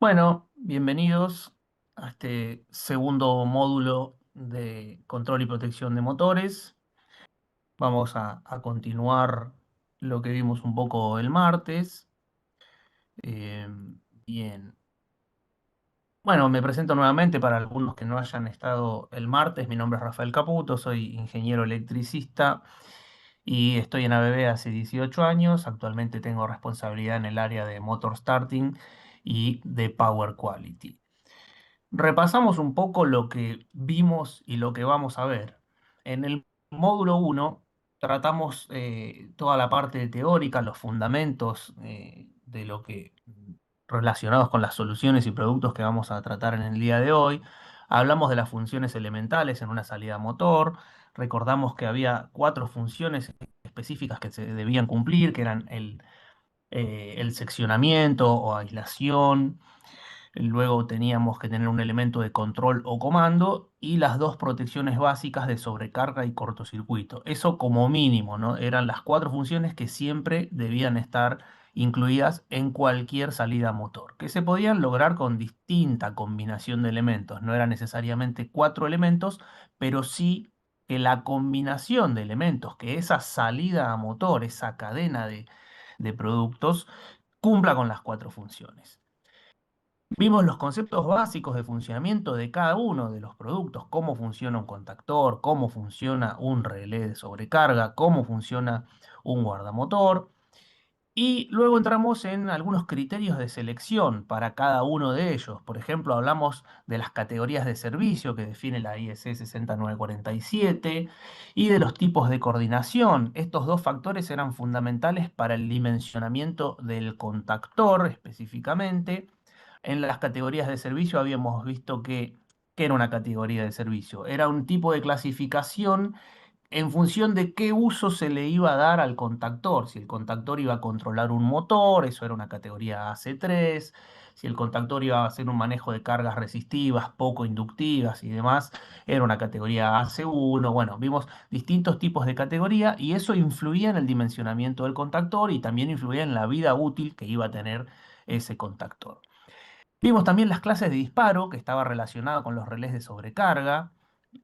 Bueno, bienvenidos a este segundo módulo de control y protección de motores. Vamos a continuar lo que vimos un poco el martes. Eh, bien. Bueno, me presento nuevamente para algunos que no hayan estado el martes. Mi nombre es Rafael Caputo, soy ingeniero electricista y estoy en ABB hace 18 años. Actualmente tengo responsabilidad en el área de motor starting y de power quality. Repasamos un poco lo que vimos y lo que vamos a ver. En el módulo uno tratamos toda la parte teórica, los fundamentos de lo que relacionados con las soluciones y productos que vamos a tratar en el día de hoy. Hablamos de las funciones elementales en una salida motor. Recordamos que había cuatro funciones específicas que se debían cumplir, que eran el seccionamiento o aislación. Luego teníamos que tener un elemento de control o comando y las dos protecciones básicas de sobrecarga y cortocircuito. Eso como mínimo, ¿no? Eran las cuatro funciones que siempre debían estar incluidas en cualquier salida motor, que se podían lograr con distinta combinación de elementos. No eran necesariamente cuatro elementos, pero sí que la combinación de elementos, que esa salida a motor, esa cadena de productos, cumpla con las cuatro funciones. Vimos los conceptos básicos de funcionamiento de cada uno de los productos, cómo funciona un contactor, cómo funciona un relé de sobrecarga, cómo funciona un guardamotor. Y luego entramos en algunos criterios de selección para cada uno de ellos. Por ejemplo, hablamos de las categorías de servicio que define la ISE 60947 y de los tipos de coordinación. Estos dos factores eran fundamentales para el dimensionamiento del contactor específicamente. En las categorías de servicio habíamos visto que era una categoría de servicio. Era un tipo de clasificación en función de qué uso se le iba a dar al contactor. Si el contactor iba a controlar un motor, eso era una categoría AC3. Si el contactor iba a hacer un manejo de cargas resistivas, poco inductivas y demás, era una categoría AC1. Bueno, vimos distintos tipos de categoría y eso influía en el dimensionamiento del contactor y también influía en la vida útil que iba a tener ese contactor. Vimos también las clases de disparo, que estaba relacionado con los relés de sobrecarga.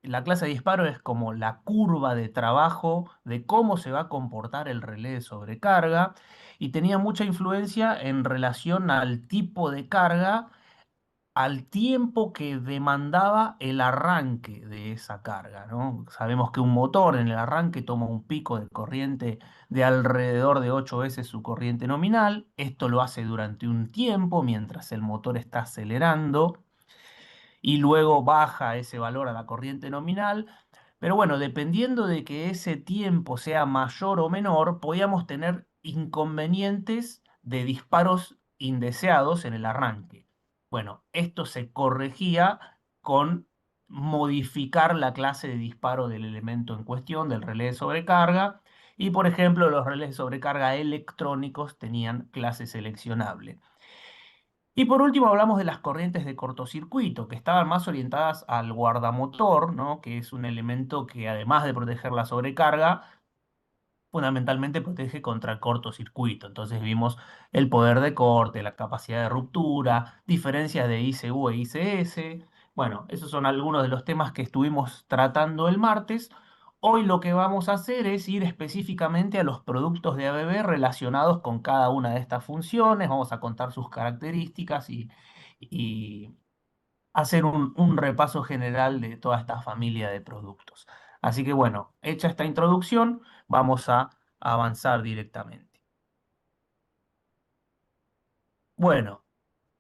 La clase de disparo es como la curva de trabajo de cómo se va a comportar el relé de sobrecarga y tenía mucha influencia en relación al tipo de carga, al tiempo que demandaba el arranque de esa carga, ¿no? Sabemos que un motor en el arranque toma un pico de corriente de alrededor de 8 veces su corriente nominal. Esto lo hace durante un tiempo mientras el motor está acelerando y luego baja ese valor a la corriente nominal. Pero bueno, dependiendo de que ese tiempo sea mayor o menor, podíamos tener inconvenientes de disparos indeseados en el arranque. Bueno, esto se corregía con modificar la clase de disparo del elemento en cuestión, del relé de sobrecarga, y por ejemplo, los relés de sobrecarga electrónicos tenían clase seleccionable. Y por último hablamos de las corrientes de cortocircuito, que estaban más orientadas al guardamotor, ¿no? Que es un elemento que además de proteger la sobrecarga, fundamentalmente protege contra el cortocircuito. Entonces vimos el poder de corte, la capacidad de ruptura, diferencias de ICU e ICS. Bueno, esos son algunos de los temas que estuvimos tratando el martes. Hoy lo que vamos a hacer es ir específicamente a los productos de ABB relacionados con cada una de estas funciones. Vamos a contar sus características y hacer un repaso general de toda esta familia de productos. Así que bueno, hecha esta introducción, vamos a avanzar directamente. Bueno,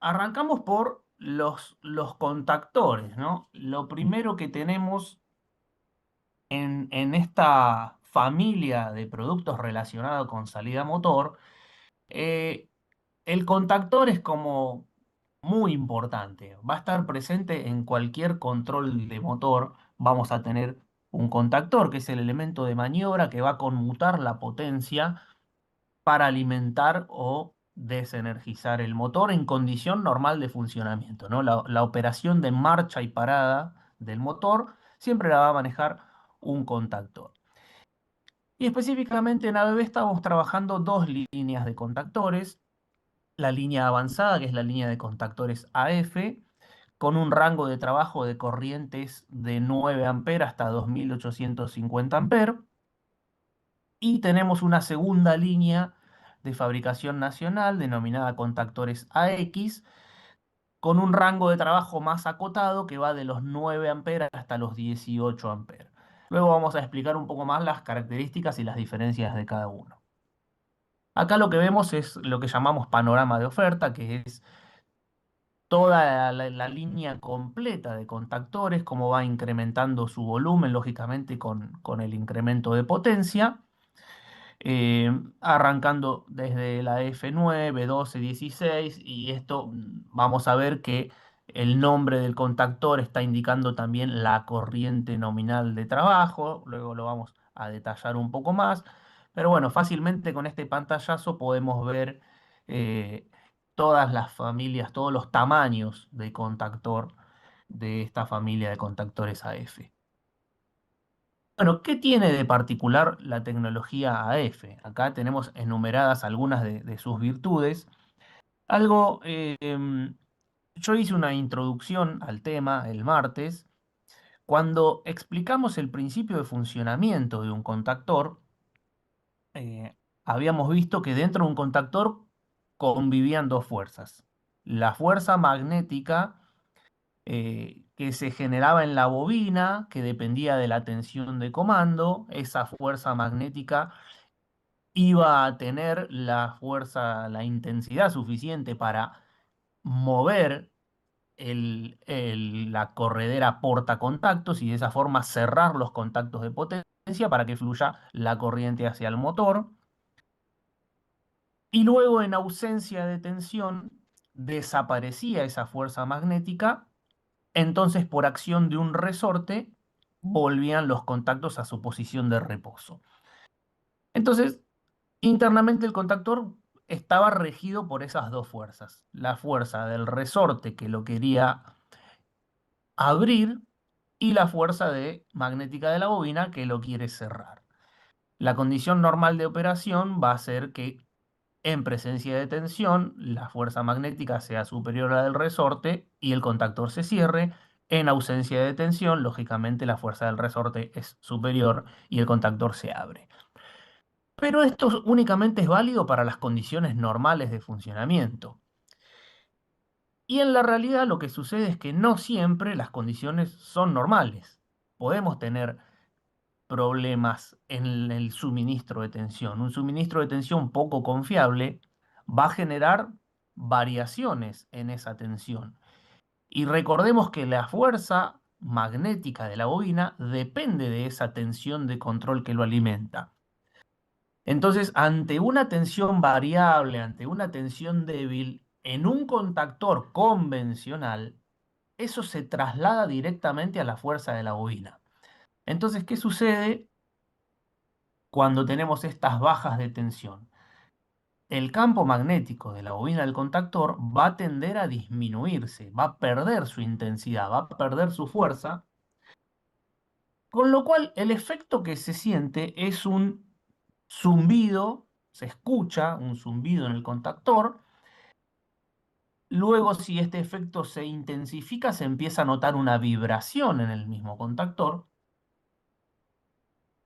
arrancamos por los contactores, ¿no? Lo primero que tenemos en esta familia de productos relacionados con salida motor, eh, el contactor es como muy importante. Va a estar presente en cualquier control de motor. Vamos a tener un contactor, que es el elemento de maniobra que va a conmutar la potencia para alimentar o desenergizar el motor en condición normal de funcionamiento, ¿no? La operación de marcha y parada del motor siempre la va a manejar un contactor. Y específicamente en ABB estamos trabajando dos líneas de contactores. la línea avanzada, que es la línea de contactores AF, con un rango de trabajo de corrientes de 9 amperes hasta 2850 amperes. Y tenemos una segunda línea de fabricación nacional denominada contactores AX, con un rango de trabajo más acotado que va de los 9 amperes hasta los 18 amperes. Luego vamos a explicar un poco más las características y las diferencias de cada uno. Acá lo que vemos es lo que llamamos panorama de oferta, que es toda la línea completa de contactores, cómo va incrementando su volumen, lógicamente con el incremento de potencia, arrancando desde la F9, 12, 16, y esto vamos a ver que el nombre del contactor está indicando también la corriente nominal de trabajo, luego lo vamos a detallar un poco más, pero bueno, fácilmente con este pantallazo podemos ver eh, todas las familias, todos los tamaños de contactor de esta familia de contactores AF. Bueno, ¿qué tiene de particular la tecnología AF? Acá tenemos enumeradas algunas de sus virtudes. Algo, yo hice una introducción al tema el martes, cuando explicamos el principio de funcionamiento de un contactor. eh, Habíamos visto que dentro de un contactor convivían dos fuerzas. La fuerza magnética que se generaba en la bobina, que dependía de la tensión de comando. Esa fuerza magnética iba a tener la fuerza, la intensidad suficiente para mover la corredera portacontactos y de esa forma cerrar los contactos de potencia para que fluya la corriente hacia el motor. Y luego, en ausencia de tensión, desaparecía esa fuerza magnética. Entonces, por acción de un resorte, volvían los contactos a su posición de reposo. Entonces, internamente el contactor estaba regido por esas dos fuerzas. La fuerza del resorte que lo quería abrir y la fuerza magnética de la bobina que lo quiere cerrar. La condición normal de operación va a ser que en presencia de tensión la fuerza magnética sea superior a la del resorte y el contactor se cierre. En ausencia de tensión, lógicamente la fuerza del resorte es superior y el contactor se abre. Pero esto únicamente es válido para las condiciones normales de funcionamiento. Y en la realidad lo que sucede es que no siempre las condiciones son normales. Podemos tener problemas en el suministro de tensión. Un suministro de tensión poco confiable va a generar variaciones en esa tensión. Y recordemos que la fuerza magnética de la bobina depende de esa tensión de control que lo alimenta. Entonces, ante una tensión variable, ante una tensión débil, en un contactor convencional, eso se traslada directamente a la fuerza de la bobina. Entonces, ¿qué sucede cuando tenemos estas bajas de tensión? El campo magnético de la bobina del contactor va a tender a disminuirse, va a perder su intensidad, va a perder su fuerza, con lo cual el efecto que se siente es un zumbido, se escucha un zumbido en el contactor. Luego, si este efecto se intensifica, se empieza a notar una vibración en el mismo contactor.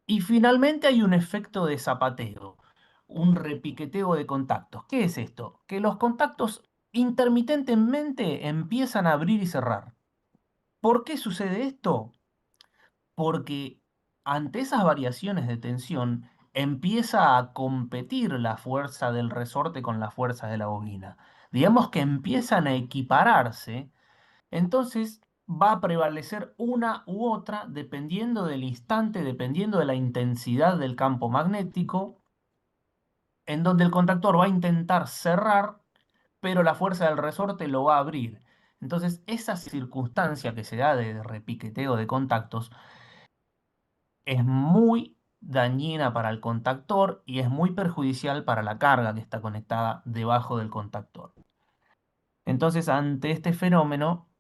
Y finalmente hay un efecto de zapateo, un repiqueteo de contactos. ¿Qué es esto? Que los contactos intermitentemente empiezan a abrir y cerrar. ¿Por qué sucede esto? Porque ante esas variaciones de tensión empieza a competir la fuerza del resorte con la fuerza de la bobina. Digamos que empiezan a equipararse. Entonces va a prevalecer una u otra dependiendo del instante, dependiendo de la intensidad del campo magnético, en donde el contactor va a intentar cerrar, pero la fuerza del resorte lo va a abrir. Entonces, esa circunstancia que se da de repiqueteo de contactos es muy dañina para el contactor y es muy perjudicial para la carga que está conectada debajo del contactor. Entonces, ante este fenómeno,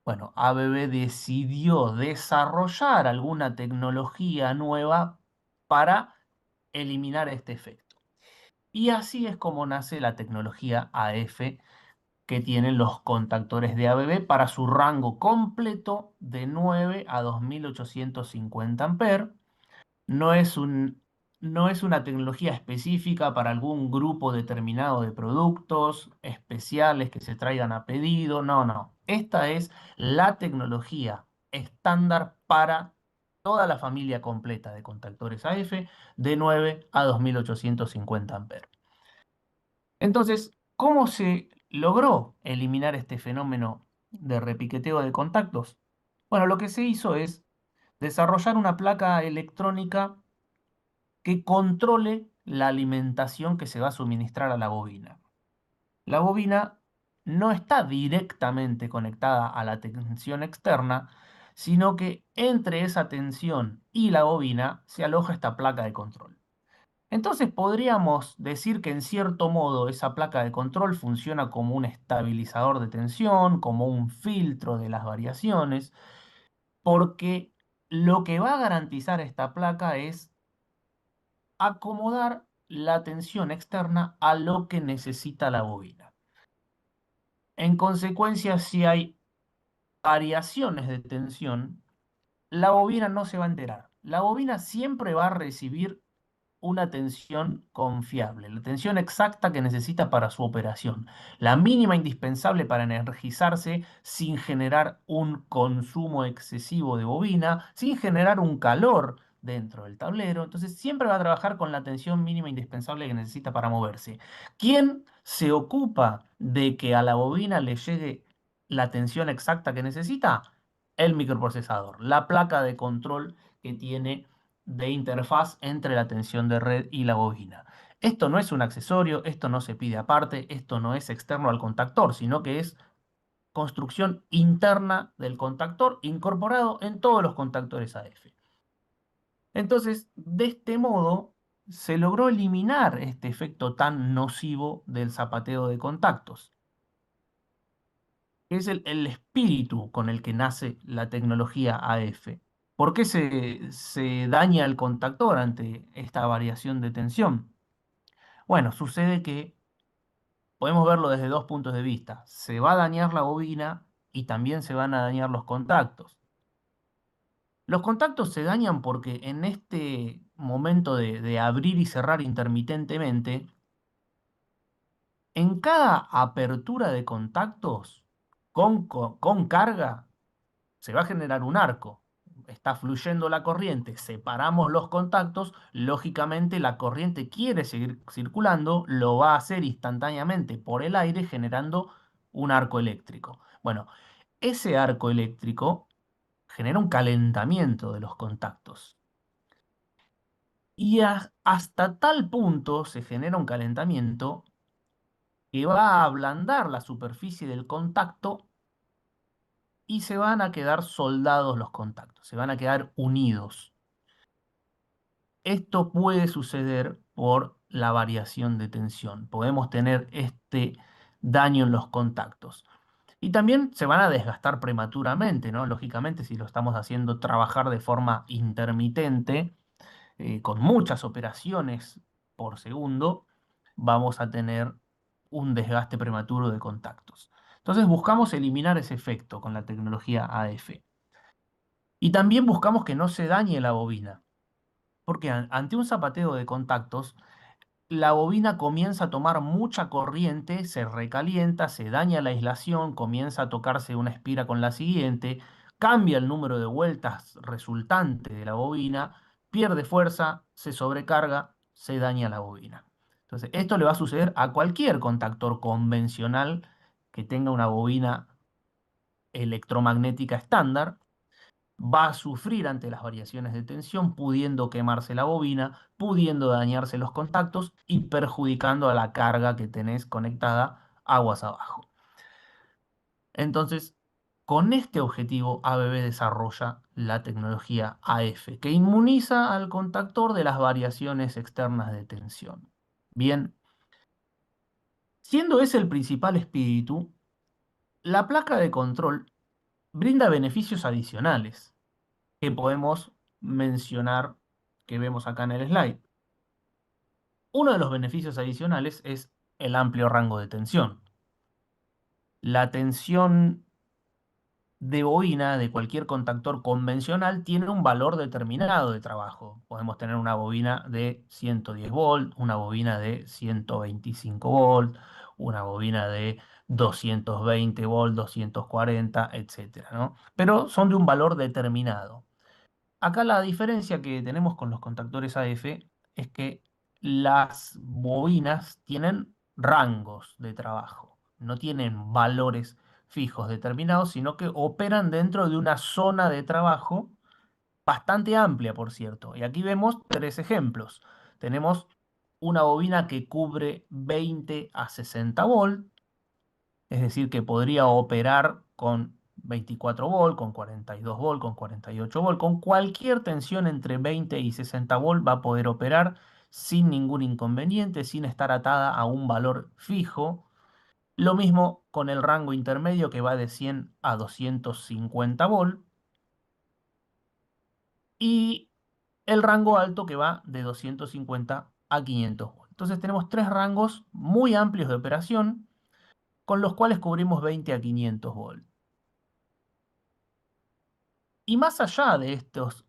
bueno, ABB decidió desarrollar alguna tecnología nueva para eliminar este efecto. Y así es como nace la tecnología AF que tienen los contactores de ABB para su rango completo de 9 a 2850 amperes. No es no es una tecnología específica para algún grupo determinado de productos especiales que se traigan a pedido. No, no. Esta es la tecnología estándar para toda la familia completa de contactores AF de 9 a 2850 amperes. Entonces, ¿cómo se logró eliminar este fenómeno de repiqueteo de contactos? Bueno, lo que se hizo es desarrollar una placa electrónica que controle la alimentación que se va a suministrar a la bobina. La bobina no está directamente conectada a la tensión externa, sino que entre esa tensión y la bobina se aloja esta placa de control. Entonces podríamos decir que en cierto modo esa placa de control funciona como un estabilizador de tensión, como un filtro de las variaciones, porque lo que va a garantizar esta placa es acomodar la tensión externa a lo que necesita la bobina. En consecuencia, si hay variaciones de tensión, la bobina no se va a enterar. La bobina siempre va a recibir una tensión confiable, la tensión exacta que necesita para su operación, la mínima indispensable para energizarse sin generar un consumo excesivo de bobina, sin generar un calor dentro del tablero. Entonces siempre va a trabajar con la tensión mínima indispensable que necesita para moverse. ¿Quién se ocupa de que a la bobina le llegue la tensión exacta que necesita? El microprocesador, la placa de control que tiene de interfaz entre la tensión de red y la bobina. Esto no es un accesorio, esto no se pide aparte, esto no es externo al contactor, sino que es construcción interna del contactor incorporado en todos los contactores AF. Entonces, de este modo, se logró eliminar este efecto tan nocivo del zapateo de contactos, que es el espíritu con el que nace la tecnología AF. ¿Por qué se daña el contactor ante esta variación de tensión? Bueno, sucede que podemos verlo desde dos puntos de vista. Se va a dañar la bobina y también se van a dañar los contactos. Los contactos se dañan porque en este momento de abrir y cerrar intermitentemente, en cada apertura de contactos con carga, se va a generar un arco. Está fluyendo la corriente, separamos los contactos, lógicamente la corriente quiere seguir circulando, lo va a hacer instantáneamente por el aire generando un arco eléctrico. Bueno, ese arco eléctrico genera un calentamiento de los contactos y hasta tal punto se genera un calentamiento que va a ablandar la superficie del contacto y se van a quedar soldados los contactos, se van a quedar unidos. Esto puede suceder por la variación de tensión. Podemos tener este daño en los contactos. Y también se van a desgastar prematuramente, ¿no? Lógicamente, si lo estamos haciendo trabajar de forma intermitente, con muchas operaciones por segundo, vamos a tener un desgaste prematuro de contactos. Entonces buscamos eliminar ese efecto con la tecnología AF. Y también buscamos que no se dañe la bobina, porque ante un zapateo de contactos, la bobina comienza a tomar mucha corriente, se recalienta, se daña la aislación, comienza a tocarse una espira con la siguiente, cambia el número de vueltas resultante de la bobina, pierde fuerza, se sobrecarga, se daña la bobina. Entonces, esto le va a suceder a cualquier contactor convencional que tenga una bobina electromagnética estándar, va a sufrir ante las variaciones de tensión, pudiendo quemarse la bobina, pudiendo dañarse los contactos y perjudicando a la carga que tenés conectada aguas abajo. Entonces, con este objetivo, ABB desarrolla la tecnología AF, que inmuniza al contactor de las variaciones externas de tensión. Bien, siendo ese el principal espíritu, la placa de control brinda beneficios adicionales que podemos mencionar, que vemos acá en el slide. Uno de los beneficios adicionales es el amplio rango de tensión. La tensión de bobina de cualquier contactor convencional tiene un valor determinado de trabajo. Podemos tener una bobina de 110 volt, una bobina de 125 volt, una bobina de 220 volt, 240, etcétera, ¿no? Pero son de un valor determinado. Acá la diferencia que tenemos con los contactores AF es que las bobinas tienen rangos de trabajo, no tienen valores fijos determinados, sino que operan dentro de una zona de trabajo bastante amplia, por cierto. Y aquí vemos tres ejemplos. Tenemos una bobina que cubre 20 a 60 volt, es decir, que podría operar con 24 volt, con 42 volt, con 48 volt, con cualquier tensión entre 20 y 60 volt va a poder operar sin ningún inconveniente, sin estar atada a un valor fijo. Lo mismo con el rango intermedio que va de 100 a 250 volt y el rango alto que va de 250 a 500 volt. Entonces tenemos tres rangos muy amplios de operación con los cuales cubrimos 20 a 500 volt. Y más allá de estos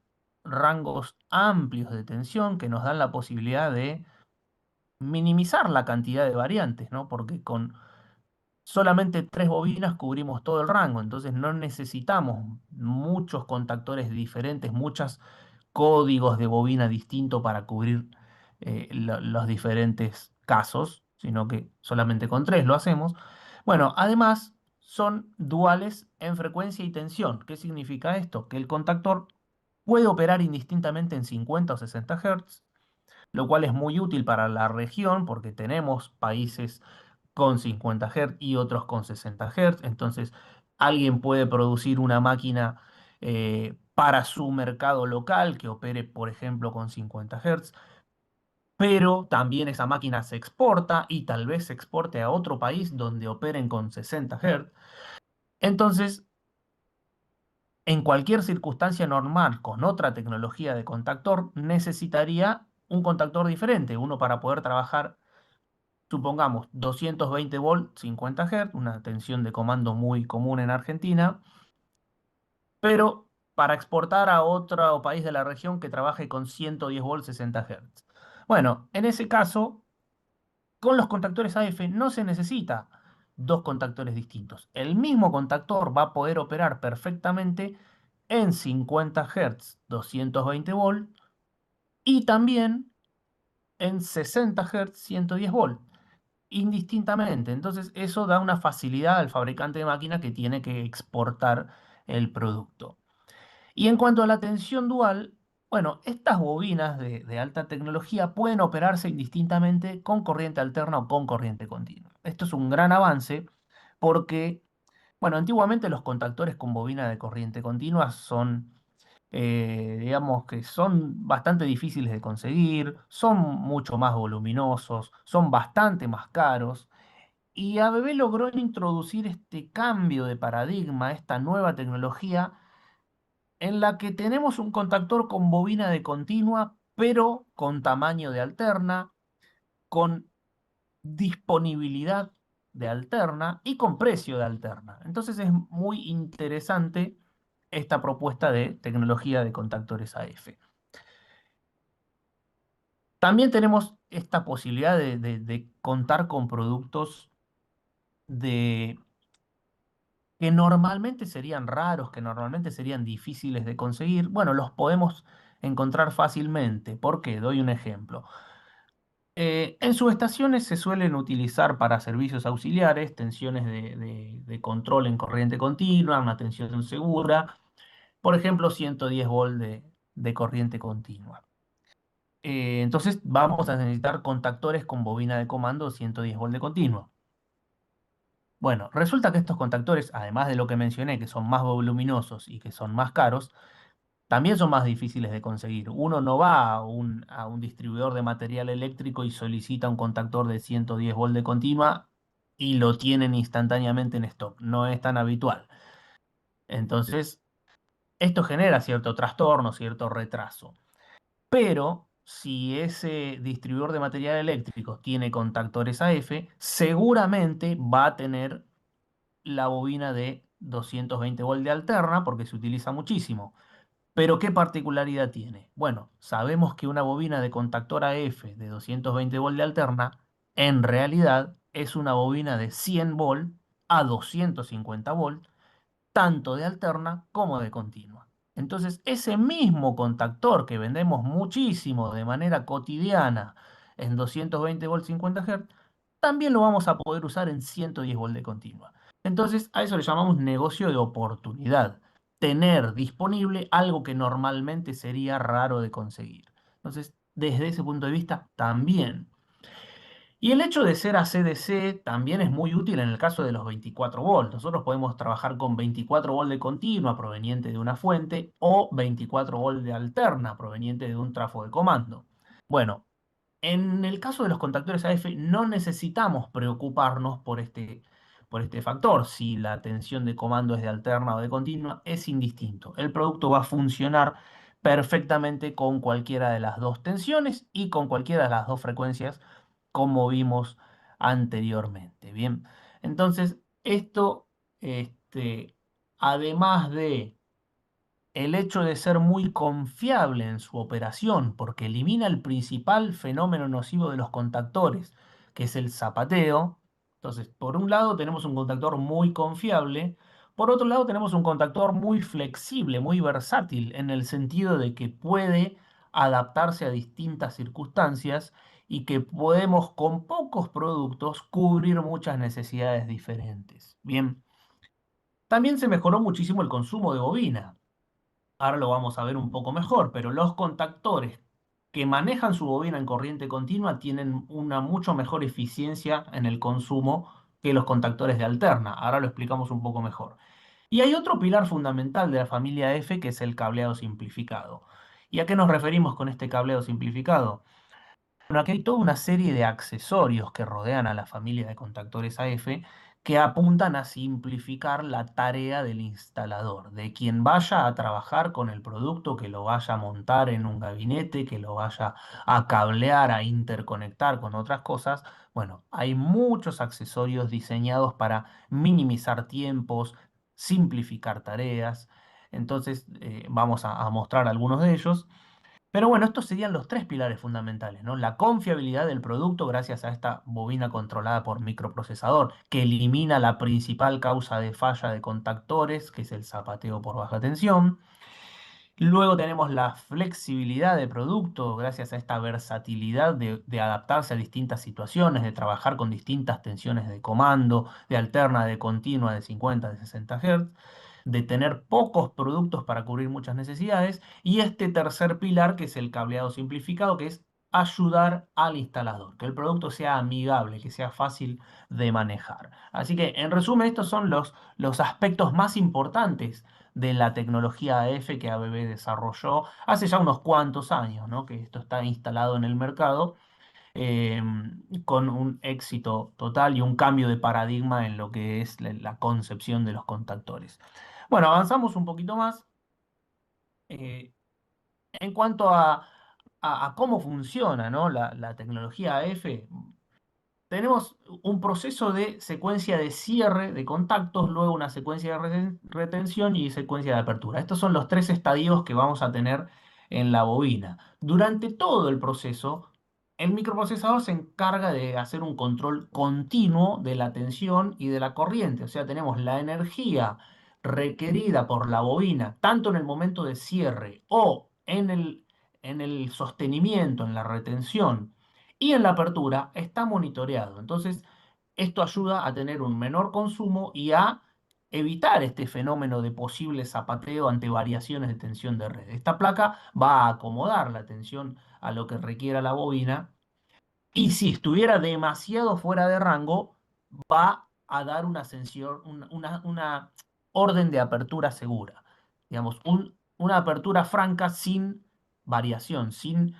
rangos amplios de tensión que nos dan la posibilidad de minimizar la cantidad de variantes, ¿no? Porque con solamente tres bobinas cubrimos todo el rango, entonces no necesitamos muchos contactores diferentes, muchos códigos de bobina distintos para cubrir los diferentes casos, sino que solamente con tres lo hacemos. Bueno, además son duales en frecuencia y tensión. ¿Qué significa esto? Que el contactor puede operar indistintamente en 50 o 60 Hz, lo cual es muy útil para la región porque tenemos países con 50 Hz y otros con 60 Hz. Entonces, alguien puede producir una máquina para su mercado local que opere, por ejemplo, con 50 Hz, pero también esa máquina se exporta y tal vez se exporte a otro país donde operen con 60 Hz. Entonces, en cualquier circunstancia normal con otra tecnología de contactor, necesitaría un contactor diferente, uno para poder trabajar, supongamos, 220 volt, 50 Hz, una tensión de comando muy común en Argentina, pero para exportar a otro país de la región que trabaje con 110 volt, 60 Hz. Bueno, en ese caso, con los contactores AF no se necesita dos contactores distintos. El mismo contactor va a poder operar perfectamente en 50 Hz, 220 volt y también en 60 Hz, 110 volt, indistintamente. Entonces, eso da una facilidad al fabricante de máquina que tiene que exportar el producto. Y en cuanto a la tensión dual, bueno, estas bobinas de alta tecnología pueden operarse indistintamente con corriente alterna o con corriente continua. Esto es un gran avance porque, bueno, antiguamente los contactores con bobina de corriente continua son, digamos que son bastante difíciles de conseguir, son mucho más voluminosos, son bastante más caros. Y ABB logró introducir este cambio de paradigma, esta nueva tecnología en la que tenemos un contactor con bobina de continua, pero con tamaño de alterna, con disponibilidad de alterna y con precio de alterna. Entonces es muy interesante esta propuesta de tecnología de contactores AF. También tenemos esta posibilidad de contar con productos de, que normalmente serían raros, que normalmente serían difíciles de conseguir. Bueno, los podemos encontrar fácilmente. ¿Por qué? Doy un ejemplo. En subestaciones se suelen utilizar para servicios auxiliares tensiones de control en corriente continua, una tensión segura, por ejemplo, 110 volt de corriente continua. Entonces vamos a necesitar contactores con bobina de comando 110 volt de continua. Bueno, resulta que estos contactores, además de lo que mencioné, que son más voluminosos y que son más caros, también son más difíciles de conseguir. Uno no va a un distribuidor de material eléctrico y solicita un contactor de 110 volt de continua y lo tienen instantáneamente en stock. No es tan habitual. Entonces, esto genera cierto trastorno, cierto retraso. Pero si ese distribuidor de material eléctrico tiene contactores AF, seguramente va a tener la bobina de 220 volt de alterna porque se utiliza muchísimo. Pero ¿qué particularidad tiene? Bueno, sabemos que una bobina de contactor AF de 220 volt de alterna en realidad es una bobina de 100 volt a 250 volt tanto de alterna como de continua. Entonces, ese mismo contactor que vendemos muchísimo de manera cotidiana en 220 volt 50 Hz, también lo vamos a poder usar en 110 volt de continua. Entonces, a eso le llamamos negocio de oportunidad. Tener disponible algo que normalmente sería raro de conseguir. Entonces, desde ese punto de vista, también. Y el hecho de ser AC/DC también es muy útil en el caso de los 24 volts. Nosotros podemos trabajar con 24 volts de continua proveniente de una fuente o 24 volts de alterna proveniente de un trafo de comando. Bueno, en el caso de los contactores AF no necesitamos preocuparnos por este factor. Si la tensión de comando es de alterna o de continua, es indistinto. El producto va a funcionar perfectamente con cualquiera de las dos tensiones y con cualquiera de las dos frecuencias, como vimos anteriormente. Bien, entonces esto, además de el hecho de ser muy confiable en su operación, porque elimina el principal fenómeno nocivo de los contactores, que es el zapateo. Entonces, por un lado tenemos un contactor muy confiable, por otro lado tenemos un contactor muy flexible, muy versátil, en el sentido de que puede adaptarse a distintas circunstancias y que podemos con pocos productos cubrir muchas necesidades diferentes. Bien, también se mejoró muchísimo el consumo de bobina. Ahora lo vamos a ver un poco mejor, pero los contactores que manejan su bobina en corriente continua tienen una mucho mejor eficiencia en el consumo que los contactores de alterna. Ahora lo explicamos un poco mejor. Y hay otro pilar fundamental de la familia F que es el cableado simplificado. ¿Y a qué nos referimos con este cableado simplificado? Bueno, aquí hay toda una serie de accesorios que rodean a la familia de contactores AF que apuntan a simplificar la tarea del instalador, de quien vaya a trabajar con el producto, que lo vaya a montar en un gabinete, que lo vaya a cablear, a interconectar con otras cosas. Bueno, hay muchos accesorios diseñados para minimizar tiempos, simplificar tareas. Entonces, vamos a mostrar algunos de ellos. Pero bueno, estos serían los tres pilares fundamentales, ¿no? La confiabilidad del producto gracias a esta bobina controlada por microprocesador, que elimina la principal causa de falla de contactores, que es el zapateo por baja tensión. Luego tenemos la flexibilidad de producto gracias a esta versatilidad de adaptarse a distintas situaciones, de trabajar con distintas tensiones de comando, de alterna, de continua, de 50, de 60 Hz, de tener pocos productos para cubrir muchas necesidades. Y este tercer pilar, que es el cableado simplificado, que es ayudar al instalador, que el producto sea amigable, que sea fácil de manejar. Así que, en resumen, estos son los aspectos más importantes de la tecnología AF que ABB desarrolló hace ya unos cuantos años, ¿no? Que esto está instalado en el mercado, eh, con un éxito total y un cambio de paradigma en lo que es la concepción de los contactores. Bueno, avanzamos un poquito más. En cuanto a cómo funciona, ¿no? La tecnología AF. Tenemos un proceso de secuencia de cierre de contactos, luego una secuencia de retención y secuencia de apertura. Estos son los tres estadios que vamos a tener en la bobina. Durante todo el proceso, el microprocesador se encarga de hacer un control continuo de la tensión y de la corriente. O sea, tenemos la energía requerida por la bobina, tanto en el momento de cierre o en el sostenimiento, en la retención y en la apertura está monitoreado. Entonces, esto ayuda a tener un menor consumo y a evitar este fenómeno de posible zapateo ante variaciones de tensión de red. Esta placa va a acomodar la tensión a lo que requiera la bobina y si estuviera demasiado fuera de rango, va a dar una, una orden de apertura segura. Digamos, una apertura franca sin variación, sin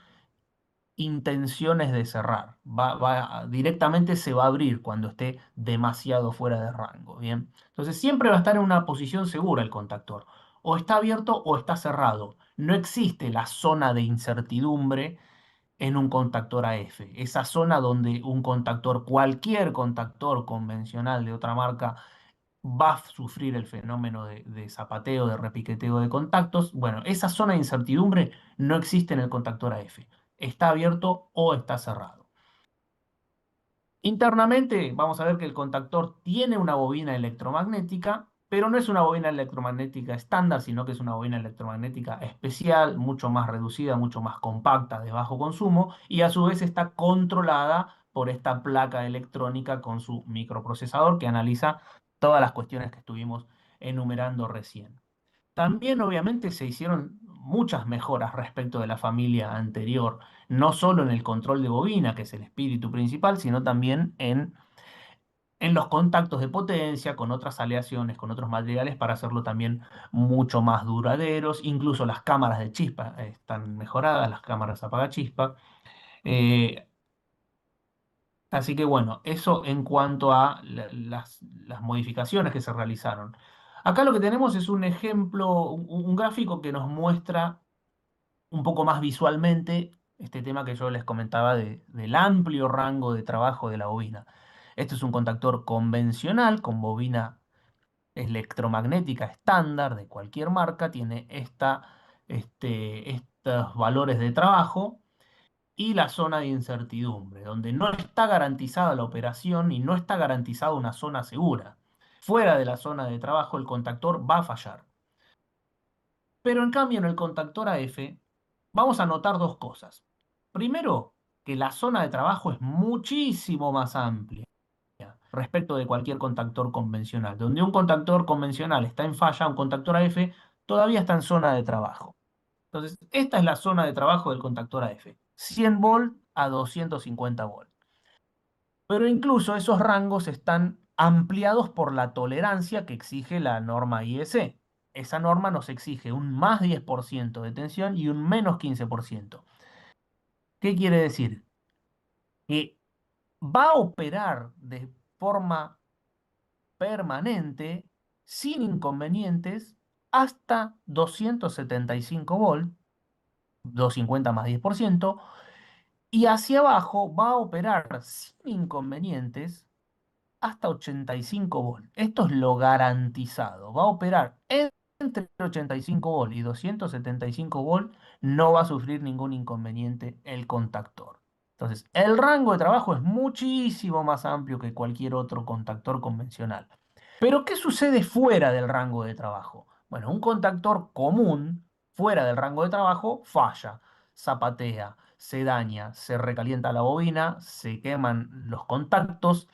intenciones de cerrar. Directamente se va a abrir cuando esté demasiado fuera de rango. Bien. Entonces siempre va a estar en una posición segura el contactor. O está abierto o está cerrado. No existe la zona de incertidumbre en un contactor AF. Esa zona donde un contactor, cualquier contactor convencional de otra marca, va a sufrir el fenómeno de zapateo, de repiqueteo de contactos. Bueno, esa zona de incertidumbre no existe en el contactor AF. Está abierto o está cerrado. Internamente vamos a ver que el contactor tiene una bobina electromagnética, pero no es una bobina electromagnética estándar, sino que es una bobina electromagnética especial, mucho más reducida, mucho más compacta, de bajo consumo, y a su vez está controlada por esta placa electrónica con su microprocesador que analiza todas las cuestiones que estuvimos enumerando recién. También obviamente se hicieron muchas mejoras respecto de la familia anterior, no solo en el control de bobina, que es el espíritu principal, sino también en los contactos de potencia con otras aleaciones, con otros materiales para hacerlo también mucho más duraderos. Incluso las cámaras de chispa están mejoradas, las cámaras apagachispa. Eh, Así que bueno, eso en cuanto a las modificaciones que se realizaron. Acá lo que tenemos es un ejemplo, un gráfico que nos muestra un poco más visualmente este tema que yo les comentaba del amplio rango de trabajo de la bobina. Este es un contactor convencional con bobina electromagnética estándar de cualquier marca, tiene estos valores de trabajo y la zona de incertidumbre, donde no está garantizada la operación y no está garantizada una zona segura. Fuera de la zona de trabajo, el contactor va a fallar. Pero en cambio, en el contactor AF, vamos a notar dos cosas. Primero, que la zona de trabajo es muchísimo más amplia respecto de cualquier contactor convencional. Donde un contactor convencional está en falla, un contactor AF todavía está en zona de trabajo. Entonces, esta es la zona de trabajo del contactor AF. 100 volt a 250 volt. Pero incluso esos rangos están ampliados por la tolerancia que exige la norma IEC. Esa norma nos exige un más 10% de tensión y un menos 15%. ¿Qué quiere decir? Que va a operar de forma permanente, sin inconvenientes, hasta 275 volt, 250 más 10%, y hacia abajo va a operar sin inconvenientes hasta 85 volt. Esto es lo garantizado. Va a operar entre 85 volt y 275 volt, no va a sufrir ningún inconveniente el contactor. Entonces, el rango de trabajo es muchísimo más amplio que cualquier otro contactor convencional. Pero, ¿qué sucede fuera del rango de trabajo? Bueno, un contactor común fuera del rango de trabajo falla, zapatea, se daña, se recalienta la bobina, se queman los contactos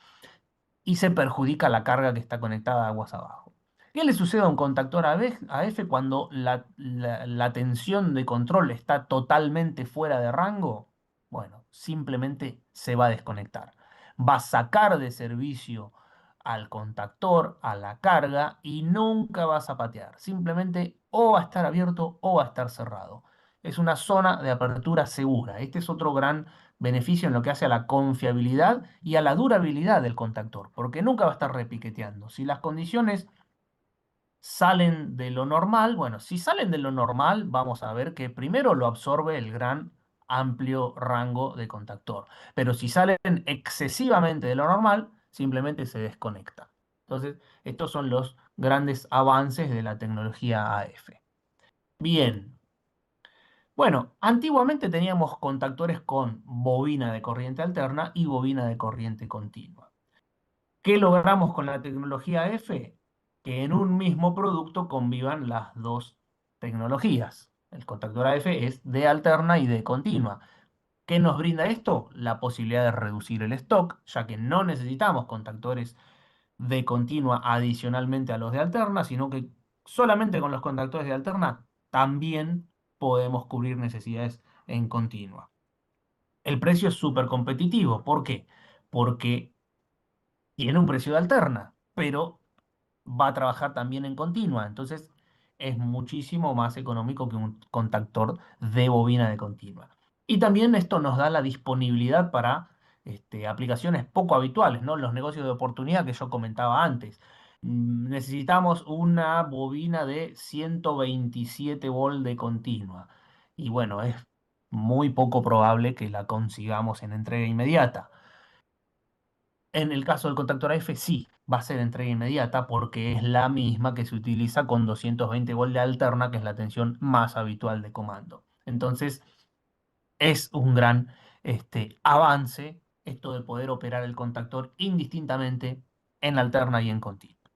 y se perjudica la carga que está conectada aguas abajo. ¿Qué le sucede a un contactor AF cuando la tensión de control está totalmente fuera de rango? Bueno, simplemente se va a desconectar. Va a sacar de servicio al contactor, a la carga y nunca va a zapatear. Simplemente o va a estar abierto o va a estar cerrado. Es una zona de apertura segura. Este es otro gran beneficio en lo que hace a la confiabilidad y a la durabilidad del contactor, porque nunca va a estar repiqueteando. Si las condiciones salen de lo normal, bueno, si salen de lo normal, vamos a ver que primero lo absorbe el gran amplio rango de contactor, pero si salen excesivamente de lo normal, simplemente se desconecta. Entonces, estos son los grandes avances de la tecnología AF. Bien, bueno, antiguamente teníamos contactores con bobina de corriente alterna y bobina de corriente continua. ¿Qué logramos con la tecnología F? Que en un mismo producto convivan las dos tecnologías. El contactor AF es de alterna y de continua. ¿Qué nos brinda esto? La posibilidad de reducir el stock, ya que no necesitamos contactores de continua adicionalmente a los de alterna, sino que solamente con los contactores de alterna también podemos cubrir necesidades en continua. El precio es súper competitivo. ¿Por qué? Porque tiene un precio de alterna, pero va a trabajar también en continua. Entonces es muchísimo más económico que un contactor de bobina de continua. Y también esto nos da la disponibilidad para aplicaciones poco habituales, ¿no? Los negocios de oportunidad que yo comentaba antes. Necesitamos una bobina de 127 volt de continua. Y bueno, es muy poco probable que la consigamos en entrega inmediata. En el caso del contactor AF, sí, va a ser entrega inmediata porque es la misma que se utiliza con 220 volt de alterna, que es la tensión más habitual de comando. Entonces, es un gran avance esto de poder operar el contactor indistintamente en alterna y en continua.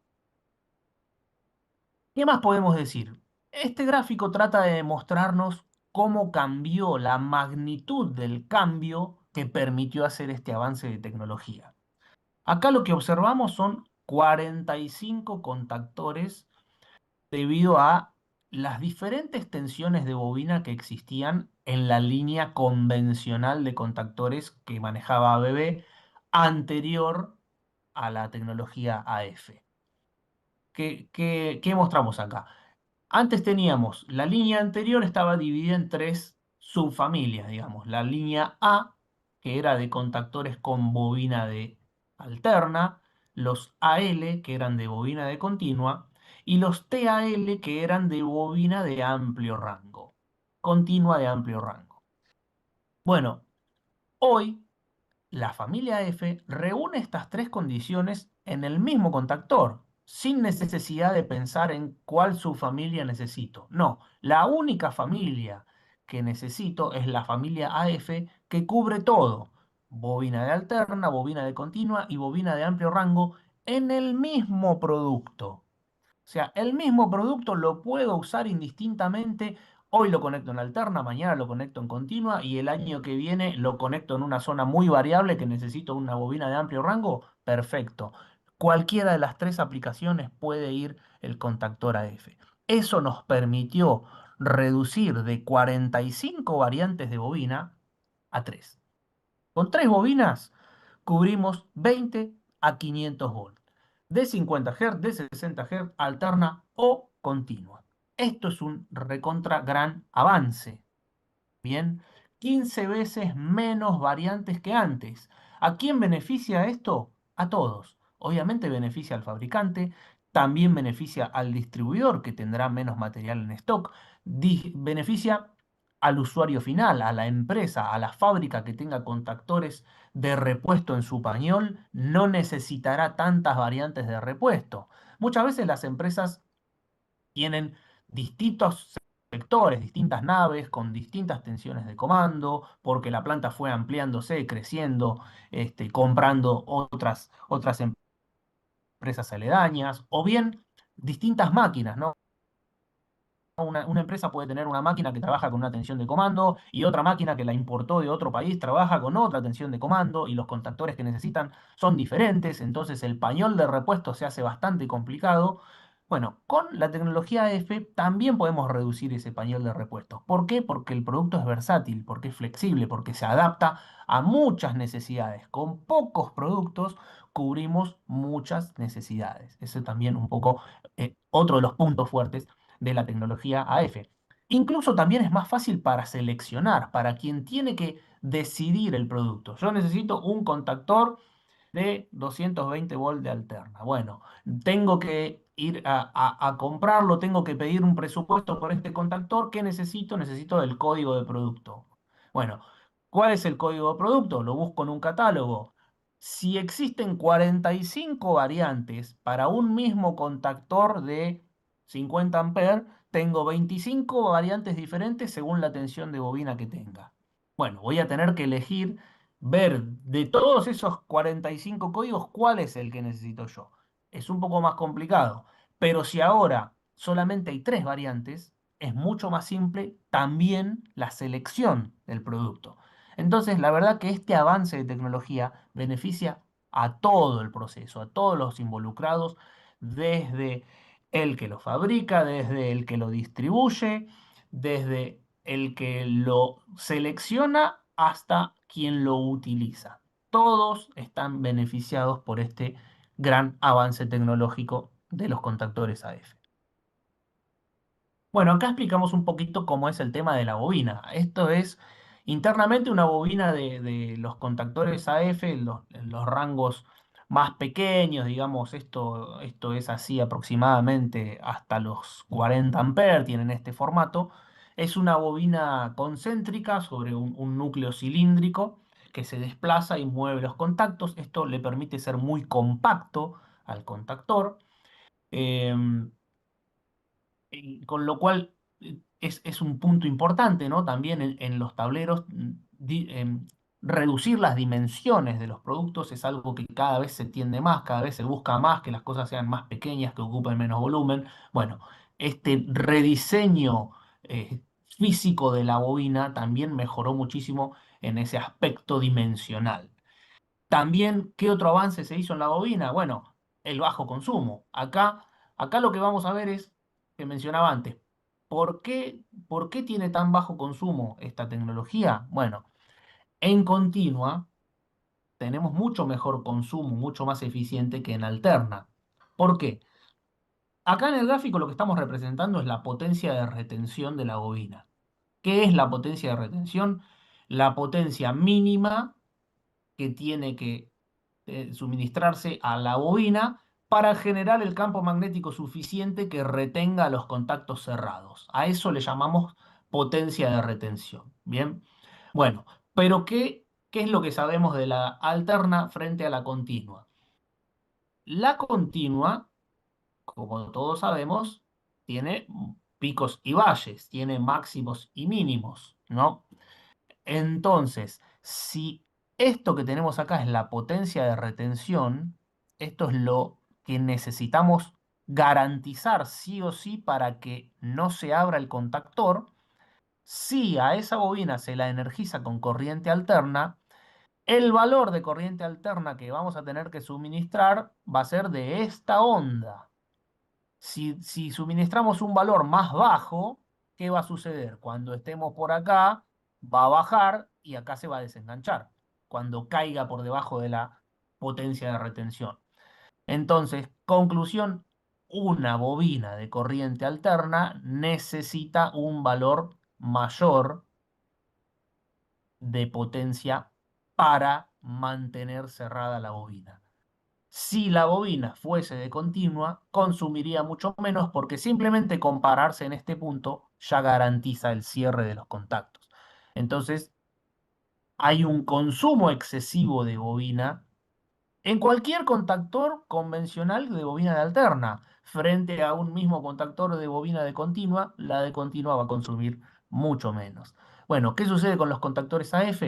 ¿Qué más podemos decir? Este gráfico trata de mostrarnos cómo cambió la magnitud del cambio que permitió hacer este avance de tecnología. Acá lo que observamos son 45 contactores debido a las diferentes tensiones de bobina que existían en la línea convencional de contactores que manejaba ABB anterior a la tecnología AF. ¿Qué mostramos acá? Antes teníamos, la línea anterior estaba dividida en tres subfamilias, digamos. La línea A, que era de contactores con bobina de alterna, los AL, que eran de bobina de continua, y los TAL, que eran de bobina de amplio rango, continua de amplio rango. Bueno, hoy la familia F reúne estas tres condiciones en el mismo contactor, sin necesidad de pensar en cuál subfamilia necesito. No, la única familia que necesito es la familia AF que cubre todo. Bobina de alterna, bobina de continua y bobina de amplio rango en el mismo producto. O sea, el mismo producto lo puedo usar indistintamente. Hoy lo conecto en alterna, mañana lo conecto en continua y el año que viene lo conecto en una zona muy variable que necesito una bobina de amplio rango. Perfecto. Cualquiera de las tres aplicaciones puede ir el contactor AF. Eso nos permitió reducir de 45 variantes de bobina a 3. Con tres bobinas cubrimos 20 a 500 volts, de 50 Hz, de 60 Hz, alterna o continua. Esto es un recontra gran avance. Bien, 15 veces menos variantes que antes. ¿A quién beneficia esto? A todos. Obviamente beneficia al fabricante, también beneficia al distribuidor que tendrá menos material en stock, beneficia al usuario final, a la empresa, a la fábrica que tenga contactores de repuesto en su pañol, no necesitará tantas variantes de repuesto. Muchas veces las empresas tienen distintos sectores, distintas naves con distintas tensiones de comando, porque la planta fue ampliándose, creciendo, comprando otras empresas aledañas, o bien distintas máquinas, ¿no? Una empresa puede tener una máquina que trabaja con una tensión de comando y otra máquina que la importó de otro país trabaja con otra tensión de comando y los contactores que necesitan son diferentes, entonces el pañol de repuesto se hace bastante complicado. Bueno, con la tecnología F también podemos reducir ese pañol de repuestos. ¿Por qué? Porque el producto es versátil, porque es flexible, porque se adapta a muchas necesidades. Con pocos productos cubrimos muchas necesidades. Ese también un poco otro de los puntos fuertes de la tecnología AF. Incluso también es más fácil para seleccionar, para quien tiene que decidir el producto. Yo necesito un contactor de 220 volt de alterna. Bueno, tengo que ir a comprarlo, tengo que pedir un presupuesto por este contactor. ¿Qué necesito? Necesito el código de producto. Bueno, ¿cuál es el código de producto? Lo busco en un catálogo. Si existen 45 variantes para un mismo contactor de 50 amperes, tengo 25 variantes diferentes según la tensión de bobina que tenga. Bueno, voy a tener que elegir, ver de todos esos 45 códigos cuál es el que necesito yo. Es un poco más complicado, pero si ahora solamente hay tres variantes, es mucho más simple también la selección del producto. Entonces, la verdad que este avance de tecnología beneficia a todo el proceso, a todos los involucrados, desde el que lo fabrica, desde el que lo distribuye, desde el que lo selecciona hasta quien lo utiliza. Todos están beneficiados por este gran avance tecnológico de los contactores AF. Bueno, acá explicamos un poquito cómo es el tema de la bobina. Esto es internamente una bobina de los contactores AF, en los rangos más pequeños, digamos, esto es así aproximadamente hasta los 40 amperes, tienen este formato. Es una bobina concéntrica sobre un núcleo cilíndrico que se desplaza y mueve los contactos. Esto le permite ser muy compacto al contactor. em, y con lo cual es un punto importante, ¿no? También en los tableros, reducir las dimensiones de los productos es algo que cada vez se tiende más, cada vez se busca más, que las cosas sean más pequeñas, que ocupen menos volumen. Bueno, este rediseño físico de la bobina también mejoró muchísimo en ese aspecto dimensional. También, ¿qué otro avance se hizo en la bobina? Bueno, el bajo consumo. Acá lo que vamos a ver es, que mencionaba antes, ¿por qué tiene tan bajo consumo esta tecnología? Bueno, en continua tenemos mucho mejor consumo, mucho más eficiente que en alterna. ¿Por qué? Acá en el gráfico lo que estamos representando es la potencia de retención de la bobina. ¿Qué es la potencia de retención? La potencia mínima que tiene que suministrarse a la bobina para generar el campo magnético suficiente que retenga los contactos cerrados. A eso le llamamos potencia de retención. Bien, bueno, pero ¿qué es lo que sabemos de la alterna frente a la continua? La continua, como todos sabemos, tiene picos y valles, tiene máximos y mínimos, ¿no? Entonces, si esto que tenemos acá es la potencia de retención, esto es lo que necesitamos garantizar sí o sí para que no se abra el contactor. Si a esa bobina se la energiza con corriente alterna, el valor de corriente alterna que vamos a tener que suministrar va a ser de esta onda. Si suministramos un valor más bajo, ¿qué va a suceder? Cuando estemos por acá, va a bajar y acá se va a desenganchar, cuando caiga por debajo de la potencia de retención. Entonces, conclusión, una bobina de corriente alterna necesita un valor mayor de potencia para mantener cerrada la bobina. Si la bobina fuese de continua, consumiría mucho menos porque simplemente compararse en este punto ya garantiza el cierre de los contactos. Entonces, hay un consumo excesivo de bobina en cualquier contactor convencional de bobina de alterna. Frente a un mismo contactor de bobina de continua, la de continua va a consumir mucho menos. Bueno, ¿qué sucede con los contactores AF?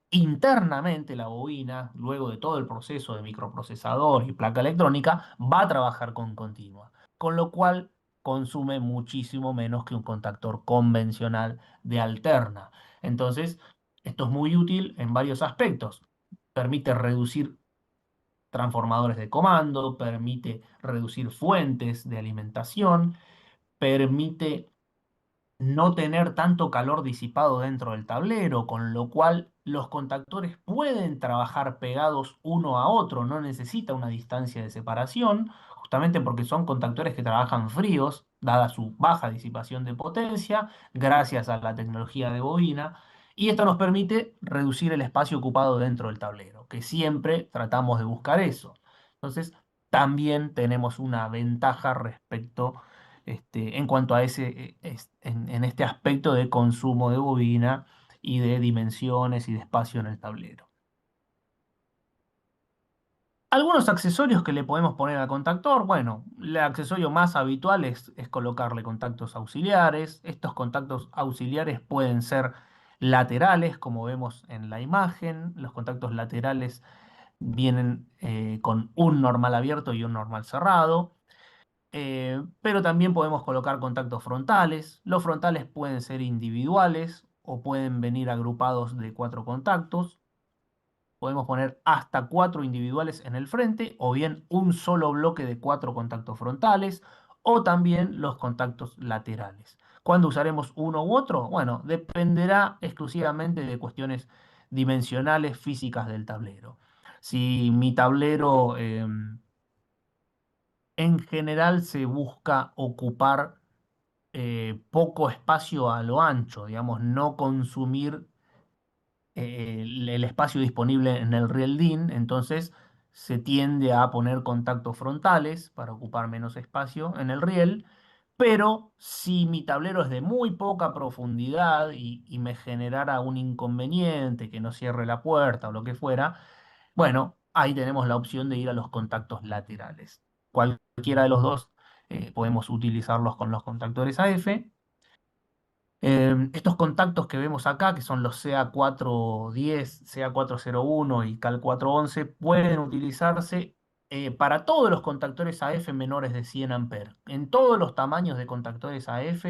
Internamente la bobina, luego de todo el proceso de microprocesador y placa electrónica, va a trabajar con continua, con lo cual consume muchísimo menos que un contactor convencional de alterna. Entonces, esto es muy útil en varios aspectos. Permite reducir transformadores de comando, permite reducir fuentes de alimentación, permite no tener tanto calor disipado dentro del tablero, con lo cual los contactores pueden trabajar pegados uno a otro, no necesita una distancia de separación, justamente porque son contactores que trabajan fríos, dada su baja disipación de potencia, gracias a la tecnología de bobina, y esto nos permite reducir el espacio ocupado dentro del tablero, que siempre tratamos de buscar eso. Entonces, también tenemos una ventaja respecto en cuanto a en este aspecto de consumo de bobina y de dimensiones y de espacio en el tablero. Algunos accesorios que le podemos poner al contactor, bueno, el accesorio más habitual es colocarle contactos auxiliares. Estos contactos auxiliares pueden ser laterales, como vemos en la imagen. Los contactos laterales vienen con un normal abierto y un normal cerrado. Pero también podemos colocar contactos frontales. Los frontales pueden ser individuales o pueden venir agrupados de cuatro contactos. Podemos poner hasta cuatro individuales en el frente o bien un solo bloque de cuatro contactos frontales o también los contactos laterales. ¿Cuándo usaremos uno u otro? Bueno, dependerá exclusivamente de cuestiones dimensionales físicas del tablero. Si mi tablero en general se busca ocupar poco espacio a lo ancho, digamos, no consumir el espacio disponible en el riel DIN, entonces se tiende a poner contactos frontales para ocupar menos espacio en el riel, Pero si mi tablero es de muy poca profundidad y me generara un inconveniente, que no cierre la puerta o lo que fuera, bueno, ahí tenemos la opción de ir a los contactos laterales. Cualquiera de los dos podemos utilizarlos con los contactores AF. Estos contactos que vemos acá, que son los CA410, CA401 y CAL411, pueden utilizarse para todos los contactores AF menores de 100 amperes. En todos los tamaños de contactores AF,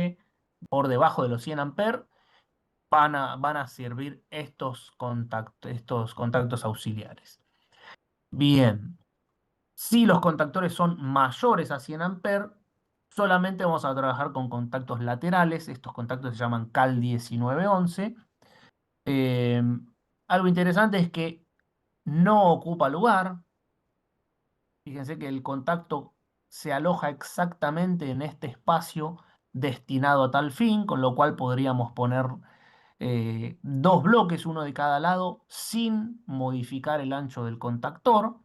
por debajo de los 100 amperes, van a servir estos contactos auxiliares. Bien, si los contactores son mayores a 100 amperes, solamente vamos a trabajar con contactos laterales. Estos contactos se llaman CAL1911. Eh, Algo interesante es que no ocupa lugar. Fíjense que el contacto se aloja exactamente en este espacio destinado a tal fin, con lo cual podríamos poner dos bloques, uno de cada lado, sin modificar el ancho del contactor.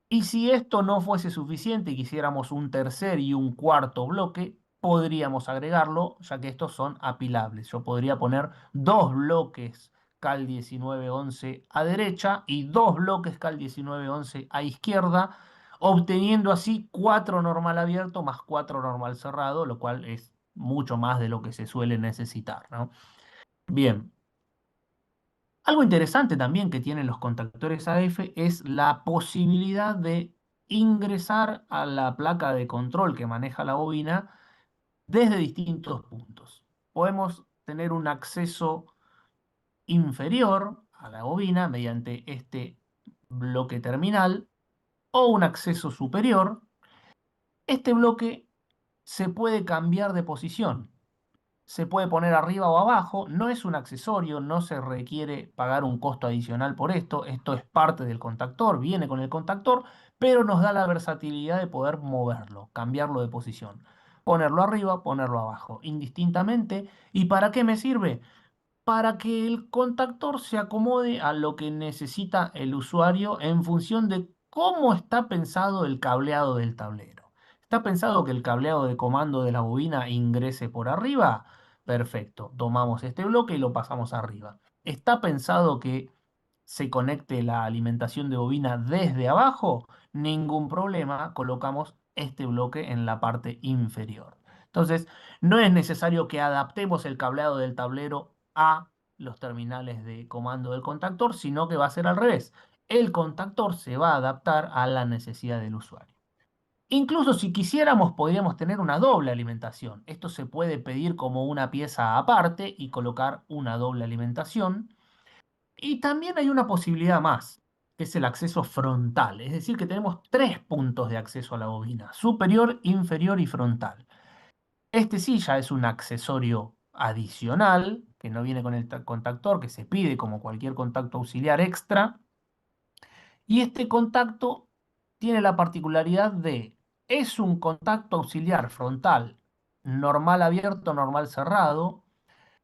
Y si esto no fuese suficiente y quisiéramos un tercer y un cuarto bloque, podríamos agregarlo, ya que estos son apilables. Yo podría poner dos bloques Cal 1911 a derecha y dos bloques Cal 1911 a izquierda, obteniendo así 4 normal abierto más 4 normal cerrado, lo cual es mucho más de lo que se suele necesitar, ¿no? Bien. Algo interesante también que tienen los contactores AF es la posibilidad de ingresar a la placa de control que maneja la bobina desde distintos puntos. Podemos tener un acceso inferior a la bobina mediante este bloque terminal o un acceso superior. Este bloque se puede cambiar de posición. Se puede poner arriba o abajo, no es un accesorio, no se requiere pagar un costo adicional por esto, esto es parte del contactor, viene con el contactor, pero nos da la versatilidad de poder moverlo, cambiarlo de posición, ponerlo arriba, ponerlo abajo, indistintamente. ¿Y para qué me sirve? Para que el contactor se acomode a lo que necesita el usuario en función de cómo está pensado el cableado del tablero. ¿Está pensado que el cableado de comando de la bobina ingrese por arriba? Perfecto, tomamos este bloque y lo pasamos arriba. ¿Está pensado que se conecte la alimentación de bobina desde abajo? Ningún problema, colocamos este bloque en la parte inferior. Entonces, no es necesario que adaptemos el cableado del tablero a los terminales de comando del contactor, sino que va a ser al revés. El contactor se va a adaptar a la necesidad del usuario. Incluso si quisiéramos, podríamos tener una doble alimentación. Esto se puede pedir como una pieza aparte y colocar una doble alimentación. Y también hay una posibilidad más, que es el acceso frontal. Es decir, que tenemos tres puntos de acceso a la bobina: superior, inferior y frontal. Este sí ya es un accesorio adicional, que no viene con el contactor, que se pide como cualquier contacto auxiliar extra. Y este contacto tiene la particularidad de, es un contacto auxiliar frontal, normal abierto, normal cerrado,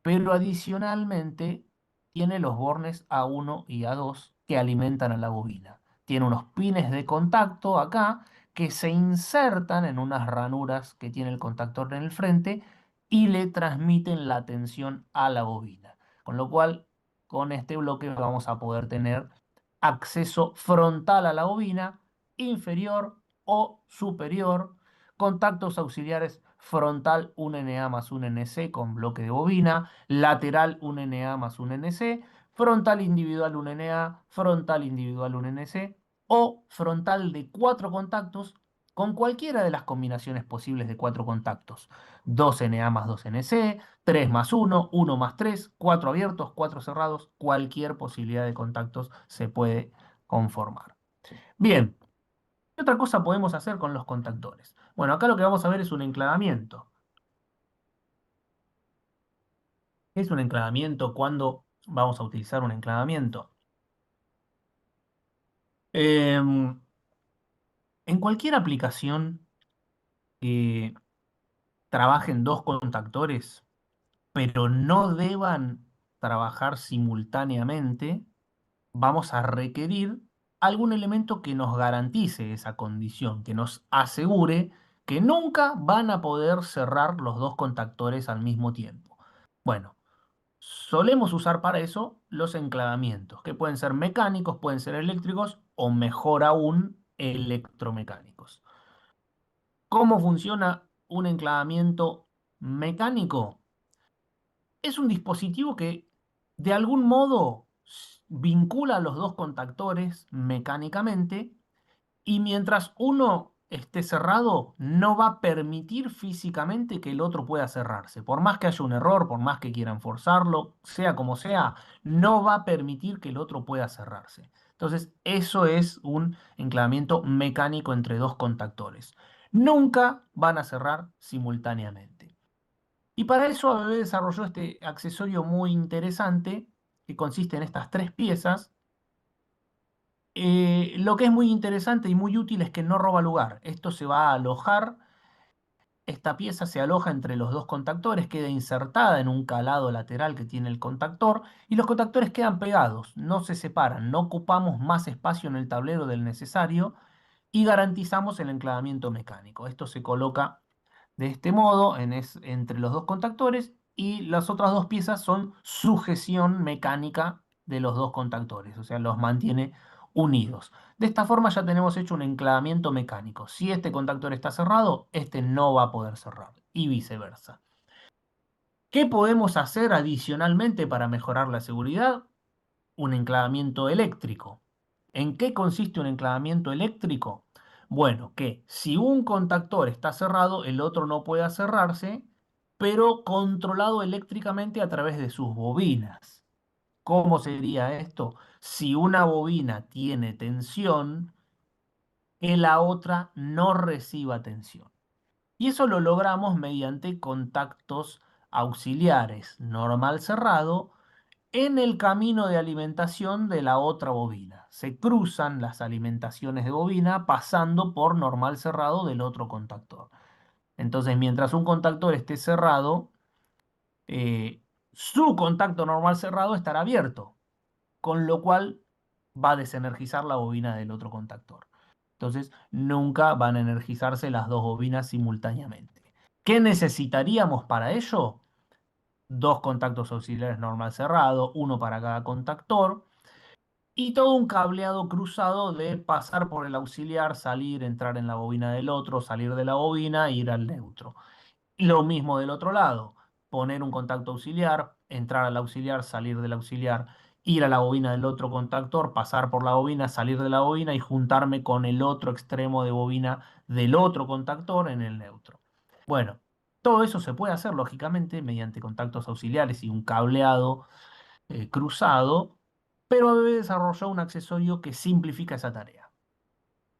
pero adicionalmente tiene los bornes A1 y A2 que alimentan a la bobina. Tiene unos pines de contacto acá que se insertan en unas ranuras que tiene el contactor en el frente y le transmiten la tensión a la bobina. Con lo cual, con este bloque vamos a poder tener acceso frontal a la bobina, inferior o superior, contactos auxiliares frontal un NA más un NC con bloque de bobina, lateral un NA más un NC, frontal individual un NA, frontal individual un NC o frontal de 4 contactos con cualquiera de las combinaciones posibles de 4 contactos. 2 NA más 2 NC, 3 más 1, 1 más 3, 4 abiertos, 4 cerrados, cualquier posibilidad de contactos se puede conformar. Bien, ¿qué otra cosa podemos hacer con los contactores? Bueno, acá lo que vamos a ver es un enclavamiento. ¿Qué es un enclavamiento? ¿Cuándo vamos a utilizar un enclavamiento? Em, en cualquier aplicación que trabajen dos contactores, pero no deban trabajar simultáneamente, vamos a requerir algún elemento que nos garantice esa condición, que nos asegure que nunca van a poder cerrar los dos contactores al mismo tiempo. Bueno, solemos usar para eso los enclavamientos, que pueden ser mecánicos, pueden ser eléctricos o mejor aún, electromecánicos. ¿Cómo funciona un enclavamiento mecánico? Es un dispositivo que de algún modo vincula los dos contactores mecánicamente y mientras uno esté cerrado, no va a permitir físicamente que el otro pueda cerrarse. Por más que haya un error, por más que quieran forzarlo, sea como sea, no va a permitir que el otro pueda cerrarse. Entonces, eso es un enclavamiento mecánico entre dos contactores. Nunca van a cerrar simultáneamente. Y para eso ABB desarrolló este accesorio muy interesante que consiste en estas tres piezas. Lo que es muy interesante y muy útil es que no roba lugar. Esto se va a alojar, esta pieza se aloja entre los dos contactores, queda insertada en un calado lateral que tiene el contactor y los contactores quedan pegados, no se separan, no ocupamos más espacio en el tablero del necesario y garantizamos el enclavamiento mecánico. Esto se coloca de este modo entre los dos contactores y las otras dos piezas son sujeción mecánica de los dos contactores, o sea, los mantiene unidos. De esta forma ya tenemos hecho un enclavamiento mecánico. Si este contactor está cerrado, este no va a poder cerrar y viceversa. ¿Qué podemos hacer adicionalmente para mejorar la seguridad? Un enclavamiento eléctrico. ¿En qué consiste un enclavamiento eléctrico? Bueno, que si un contactor está cerrado, el otro no puede cerrarse, pero controlado eléctricamente a través de sus bobinas. ¿Cómo sería esto? Si una bobina tiene tensión, que la otra no reciba tensión. Y eso lo logramos mediante contactos auxiliares, normal cerrado en el camino de alimentación de la otra bobina. Se cruzan las alimentaciones de bobina pasando por normal cerrado del otro contactor. Entonces, mientras un contactor esté cerrado, su contacto normal cerrado estará abierto, con lo cual va a desenergizar la bobina del otro contactor. Entonces, nunca van a energizarse las dos bobinas simultáneamente. ¿Qué necesitaríamos para ello? Dos contactos auxiliares normal cerrado, uno para cada contactor, y todo un cableado cruzado de pasar por el auxiliar, salir, entrar en la bobina del otro, salir de la bobina e ir al neutro. Lo mismo del otro lado, poner un contacto auxiliar, entrar al auxiliar, salir del auxiliar, ir a la bobina del otro contactor, pasar por la bobina, salir de la bobina y juntarme con el otro extremo de bobina del otro contactor en el neutro. Bueno, todo eso se puede hacer lógicamente mediante contactos auxiliares y un cableado cruzado, pero ABB desarrolló un accesorio que simplifica esa tarea.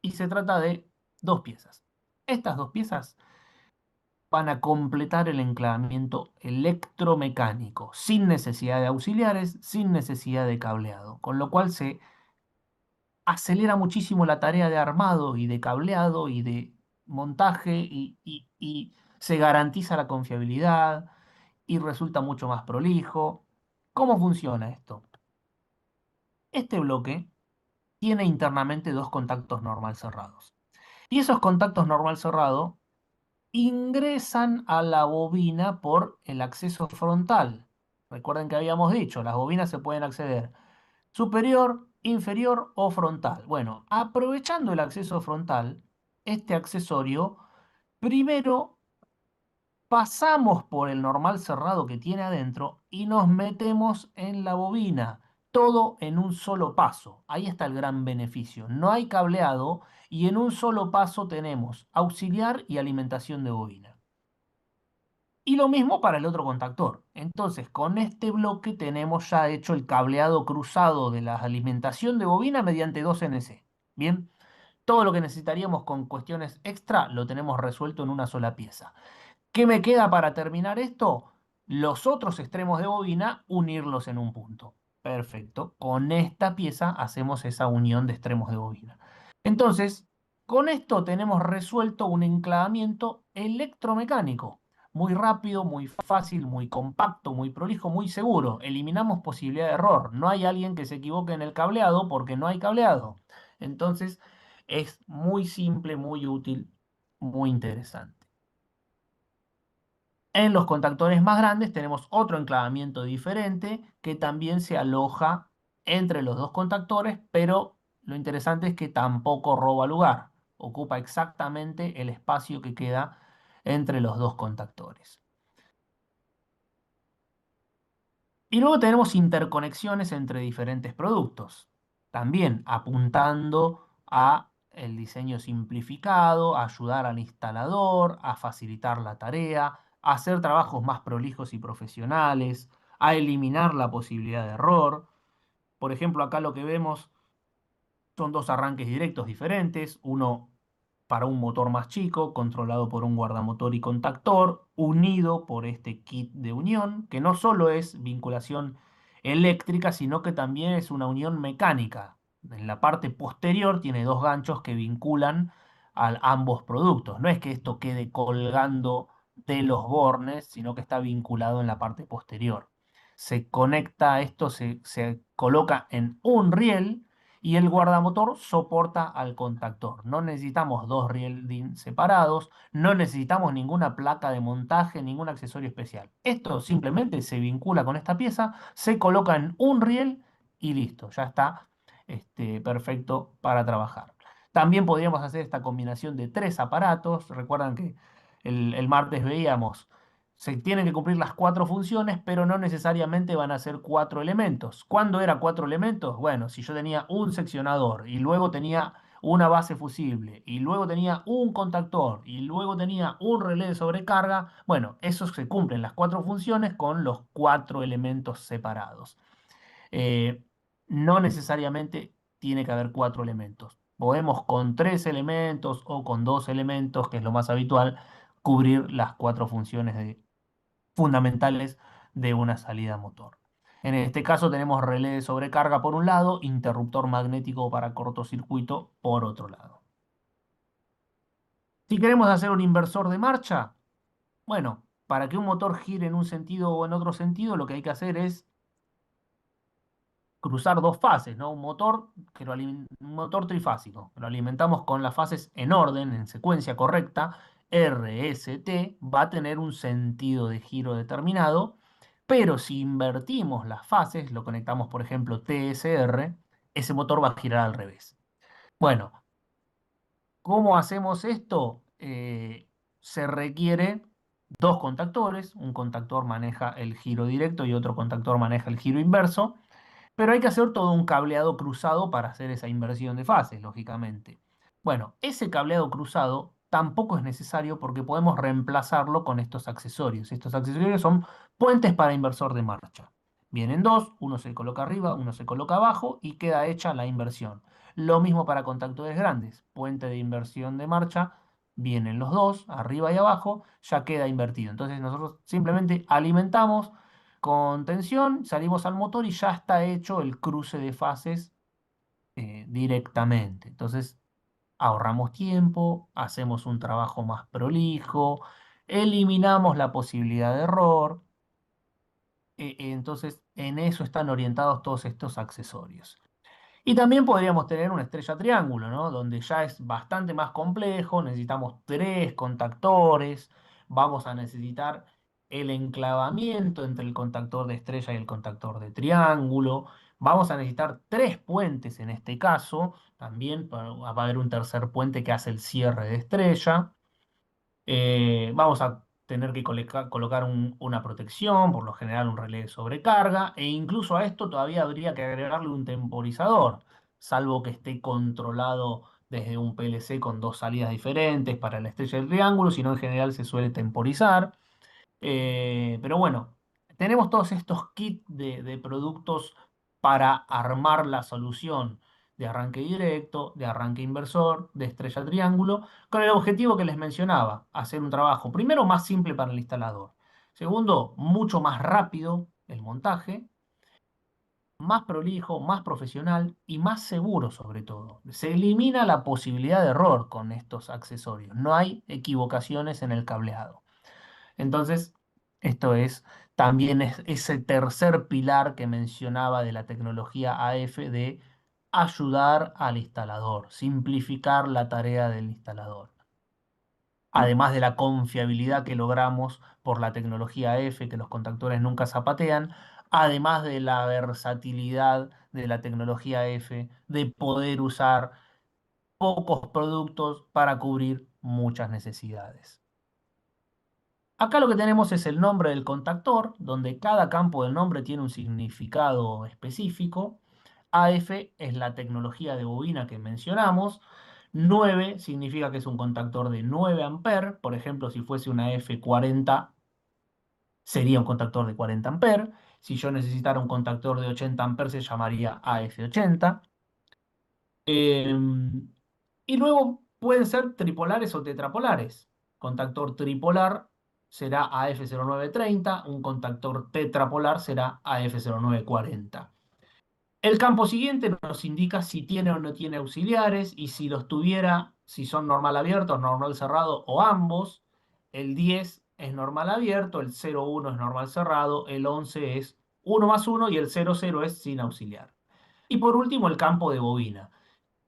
Y se trata de dos piezas. Estas dos piezas van a completar el enclavamiento electromecánico, sin necesidad de auxiliares, sin necesidad de cableado, con lo cual se acelera muchísimo la tarea de armado y de cableado y de montaje y se garantiza la confiabilidad y resulta mucho más prolijo. ¿Cómo funciona esto? Este bloque tiene internamente dos contactos normal cerrados. Y esos contactos normal cerrado ingresan a la bobina por el acceso frontal. Recuerden que habíamos dicho, las bobinas se pueden acceder superior, inferior o frontal. Bueno, aprovechando el acceso frontal, este accesorio primero pasamos por el normal cerrado que tiene adentro y nos metemos en la bobina, todo en un solo paso. Ahí está el gran beneficio. No hay cableado y en un solo paso tenemos auxiliar y alimentación de bobina. Y lo mismo para el otro contactor. Entonces, con este bloque tenemos ya hecho el cableado cruzado de la alimentación de bobina mediante 2NC. Bien, todo lo que necesitaríamos con cuestiones extra lo tenemos resuelto en una sola pieza. ¿Qué me queda para terminar esto? Los otros extremos de bobina, unirlos en un punto. Perfecto. Con esta pieza hacemos esa unión de extremos de bobina. Entonces, con esto tenemos resuelto un enclavamiento electromecánico. Muy rápido, muy fácil, muy compacto, muy prolijo, muy seguro. Eliminamos posibilidad de error. No hay alguien que se equivoque en el cableado porque no hay cableado. Entonces, es muy simple, muy útil muy interesante. En los contactores más grandes tenemos otro enclavamiento diferente que también se aloja entre los dos contactores, pero lo interesante es que tampoco roba lugar, ocupa exactamente el espacio que queda entre los dos contactores. Y luego tenemos interconexiones entre diferentes productos, también apuntando a el diseño simplificado, a ayudar al instalador, a facilitar la tarea, a hacer trabajos más prolijos y profesionales, a eliminar la posibilidad de error. Por ejemplo, acá lo que vemos son dos arranques directos diferentes, uno para un motor más chico, controlado por un guardamotor y contactor, unido por este kit de unión, que no solo es vinculación eléctrica, sino que también es una unión mecánica. En la parte posterior tiene dos ganchos que vinculan a ambos productos. No es que esto quede colgando de los bornes, sino que está vinculado en la parte posterior. Se conecta esto, se coloca en un riel y el guardamotor soporta al contactor. No necesitamos dos rielding separados, no necesitamos ninguna placa de montaje, ningún accesorio especial. Esto simplemente se vincula con esta pieza, se coloca en un riel y listo, ya está perfecto para trabajar. También podríamos hacer esta combinación de tres aparatos. Recuerdan que el martes veíamos se tienen que cumplir las cuatro funciones, pero no necesariamente van a ser cuatro elementos. ¿Cuándo era cuatro elementos? Bueno, si yo tenía un seccionador y luego tenía una base fusible y luego tenía un contactor y luego tenía un relé de sobrecarga, bueno, eso se cumplen las cuatro funciones con los cuatro elementos separados. Eh, no necesariamente tiene que haber cuatro elementos. Podemos con tres elementos o con dos elementos, que es lo más habitual, cubrir las cuatro funciones fundamentales de una salida motor. En este caso tenemos relé de sobrecarga por un lado, interruptor magnético para cortocircuito por otro lado. Si queremos hacer un inversor de marcha, bueno, para que un motor gire en un sentido o en otro sentido, lo que hay que hacer es cruzar dos fases, ¿no? Un motor trifásico, que lo alimentamos con las fases en orden, en secuencia correcta, R, S, T, va a tener un sentido de giro determinado, pero si invertimos las fases, lo conectamos, por ejemplo, T, S, R, ese motor va a girar al revés. Bueno, ¿cómo hacemos esto? Se requiere dos contactores, un contactor maneja el giro directo y otro contactor maneja el giro inverso. Pero hay que hacer todo un cableado cruzado para hacer esa inversión de fases, lógicamente. Bueno, ese cableado cruzado tampoco es necesario porque podemos reemplazarlo con estos accesorios. Estos accesorios son puentes para inversor de marcha. Vienen dos, uno se coloca arriba, uno se coloca abajo y queda hecha la inversión. Lo mismo para contactores grandes. Puente de inversión de marcha, vienen los dos, arriba y abajo, ya queda invertido. Entonces nosotros simplemente alimentamos con tensión, salimos al motor y ya está hecho el cruce de fases directamente. Entonces ahorramos tiempo, hacemos un trabajo más prolijo, eliminamos la posibilidad de error. Entonces en eso están orientados todos estos accesorios. Y también podríamos tener una estrella triángulo, ¿no? Donde ya es bastante más complejo, necesitamos tres contactores, vamos a necesitar el enclavamiento entre el contactor de estrella y el contactor de triángulo, vamos a necesitar tres puentes en este caso, también va a haber un tercer puente que hace el cierre de estrella. Vamos a tener que colocar una protección, por lo general un relé de sobrecarga, e incluso a esto todavía habría que agregarle un temporizador, salvo que esté controlado desde un PLC con dos salidas diferentes para la estrella del triángulo, sino en general se suele temporizar. Pero bueno, tenemos todos estos kits de productos para armar la solución de arranque directo, de arranque inversor, de estrella triángulo, con el objetivo que les mencionaba, hacer un trabajo, primero, más simple para el instalador. Segundo, mucho más rápido el montaje, más prolijo, más profesional y más seguro sobre todo. Se elimina la posibilidad de error con estos accesorios. No hay equivocaciones en el cableado. Entonces, esto es también es ese tercer pilar que mencionaba de la tecnología AF de ayudar al instalador, simplificar la tarea del instalador. además de la confiabilidad que logramos por la tecnología F, que los contactores nunca zapatean, además de la versatilidad de la tecnología F, de poder usar pocos productos para cubrir muchas necesidades. Acá lo que tenemos es el nombre del contactor, donde cada campo del nombre tiene un significado específico. AF es la tecnología de bobina que mencionamos. 9 significa que es un contactor de 9 amperes. Por ejemplo, si fuese una F40, sería un contactor de 40 amperes. Si yo necesitara un contactor de 80 amperes, se llamaría AF80. Y luego pueden ser tripolares o tetrapolares. Contactor tripolar será AF0930, un contactor tetrapolar será AF0940. El campo siguiente nos indica si tiene o no tiene auxiliares y si los tuviera, si son normal abierto, normal cerrado o ambos. El 10 es normal abierto, el 01 es normal cerrado, el 11 es 1 más 1 y el 00 es sin auxiliar. Y por último, el campo de bobina.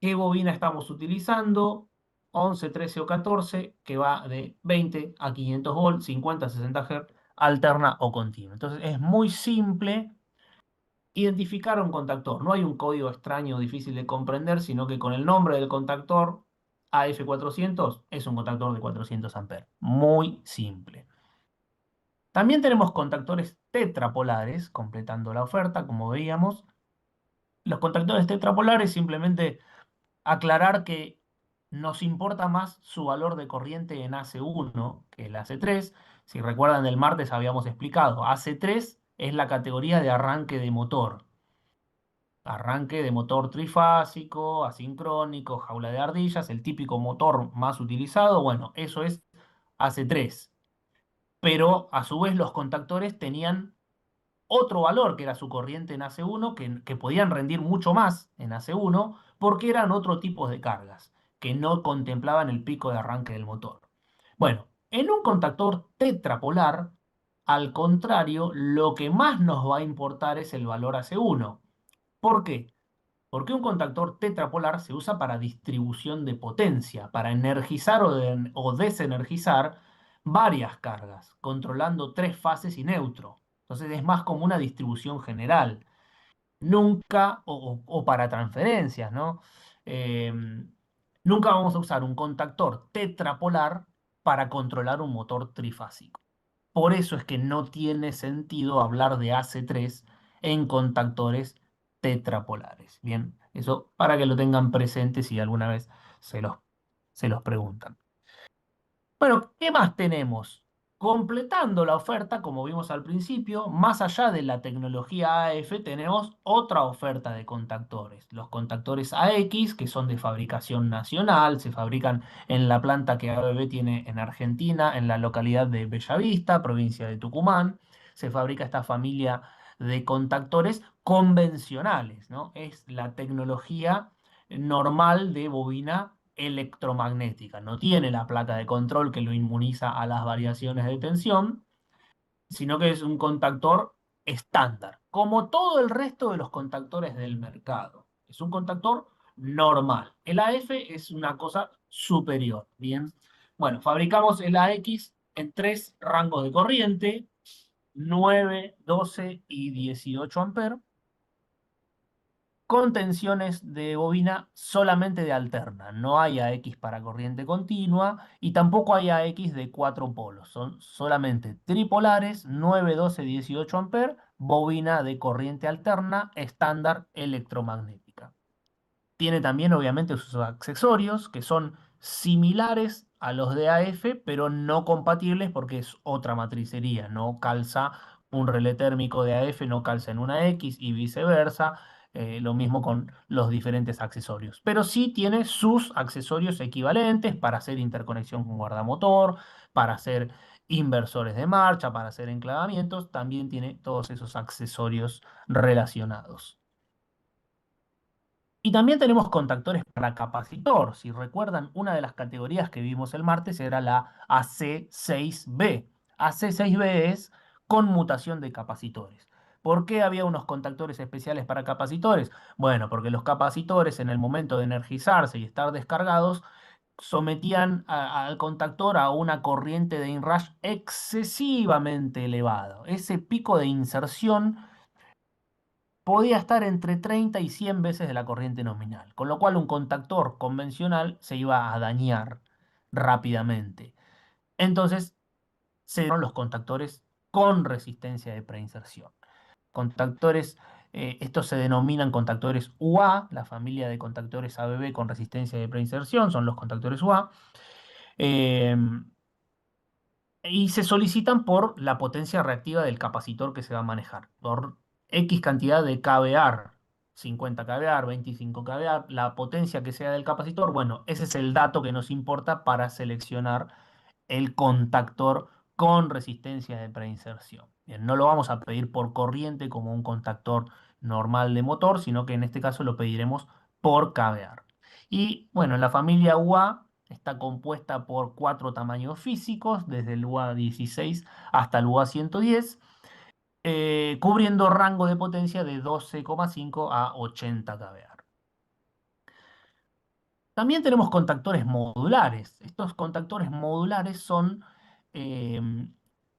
¿Qué bobina estamos utilizando? 11, 13 o 14, que va de 20 a 500 volts, 50 a 60 Hz, alterna o continua. Entonces es muy simple identificar un contactor. No hay un código extraño difícil de comprender, sino que con el nombre del contactor, AF400, es un contactor de 400 amperes. Muy simple. También tenemos contactores tetrapolares, completando la oferta, como veíamos. Los contactores tetrapolares simplemente aclarar que nos importa más su valor de corriente en AC1 que el AC3. Si recuerdan, el martes habíamos explicado, AC3 es la categoría de arranque de motor. Arranque de motor trifásico, asincrónico, jaula de ardillas, el típico motor más utilizado. Bueno, eso es AC3. Pero a su vez los contactores tenían otro valor que era su corriente en AC1, que podían rendir mucho más en AC1 porque eran otro tipo de cargas que no contemplaban el pico de arranque del motor. Bueno, en un contactor tetrapolar, al contrario, lo que más nos va a importar es el valor AC1. ¿Por qué? Porque un contactor tetrapolar se usa para distribución de potencia, para energizar o desenergizar varias cargas, controlando tres fases y neutro. Entonces es más como una distribución general, nunca, o para transferencias, ¿no? Eh, Nunca vamos a usar un contactor tetrapolar para controlar un motor trifásico. Por eso es que no tiene sentido hablar de AC3 en contactores tetrapolares. Bien, eso para que lo tengan presente si alguna vez se los, se los preguntan. Bueno, ¿qué más tenemos? Completando la oferta, como vimos al principio, más allá de la tecnología AF, tenemos otra oferta de contactores. Los contactores AX, que son de fabricación nacional, se fabrican en la planta que ABB tiene en Argentina, en la localidad de Bellavista, provincia de Tucumán. Se fabrica esta familia de contactores convencionales, ¿no? Es la tecnología normal de bobina electromagnética. No tiene la placa de control que lo inmuniza a las variaciones de tensión, sino que es un contactor estándar, como todo el resto de los contactores del mercado. Es un contactor normal. El AF es una cosa superior, ¿bien? Bueno, fabricamos el AX en tres rangos de corriente, 9, 12 y 18 amperes con tensiones de bobina solamente de alterna. No hay AX para corriente continua y tampoco hay AX de cuatro polos. Son solamente tripolares, 9, 12, 18 amperes, bobina de corriente alterna estándar electromagnética. Tiene también, obviamente, sus accesorios que son similares a los de AF, pero no compatibles porque es otra matricería. No calza un relé térmico de AF, no calza en una X y viceversa. Lo mismo con los diferentes accesorios. Pero sí tiene sus accesorios equivalentes para hacer interconexión con guardamotor, para hacer inversores de marcha, para hacer enclavamientos. También tiene todos esos accesorios relacionados. Y también tenemos contactores para capacitor. Si recuerdan, una de las categorías que vimos el martes era la AC6B. AC6B es conmutación de capacitores. ¿Por qué había unos contactores especiales para capacitores? Bueno, porque los capacitores en el momento de energizarse y estar descargados sometían al contactor a una corriente de inrush excesivamente elevado. Ese pico de inserción podía estar entre 30 y 100 veces de la corriente nominal, con lo cual un contactor convencional se iba a dañar rápidamente. Entonces se dieron los contactores con resistencia de preinserción. Contactores, estos se denominan contactores UA, la familia de contactores ABB con resistencia de preinserción son los contactores UA. eh, y se solicitan por la potencia reactiva del capacitor que se va a manejar, por X cantidad de kVAR, 50 kVAR, 25 kVAR, la potencia que sea del capacitor. Bueno, ese es el dato que nos importa para seleccionar el contactor con resistencia de preinserción. Bien, no lo vamos a pedir por corriente como un contactor normal de motor, sino que en este caso lo pediremos por kVAR. Y bueno, la familia UA está compuesta por cuatro tamaños físicos, desde el UA 16 hasta el UA 110, cubriendo rango de potencia de 12,5 a 80 kVAR. También tenemos contactores modulares. Estos contactores modulares eh,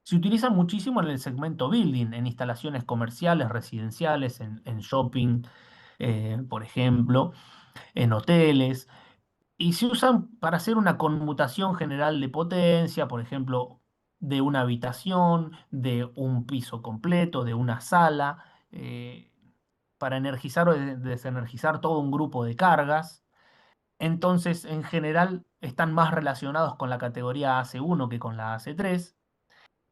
se utilizan muchísimo en el segmento building, en instalaciones comerciales, residenciales, en shopping, por ejemplo, en hoteles. Y se usan para hacer una conmutación general de potencia, por ejemplo, de una habitación, de un piso completo, de una sala, para energizar o desenergizar todo un grupo de cargas. Entonces, en general, están más relacionados con la categoría AC1 que con la AC3.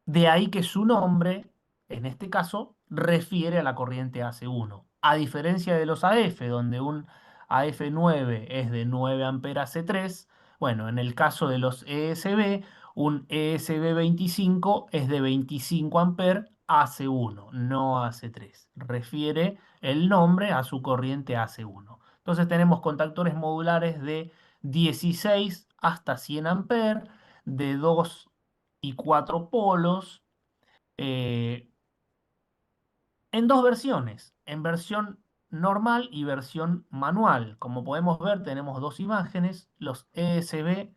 De ahí que su nombre, en este caso, refiere a la corriente AC1. A diferencia de los AF, donde un AF9 es de 9 amperes AC3, bueno, en el caso de los ESB, un ESB 25 es de 25 amperes AC1, no AC3. Refiere el nombre a su corriente AC1. Entonces tenemos contactores modulares de 16 hasta 100 amperes, de 2 y 4 polos, eh, en dos versiones, en versión normal y versión manual. Como podemos ver, tenemos dos imágenes. Los ESB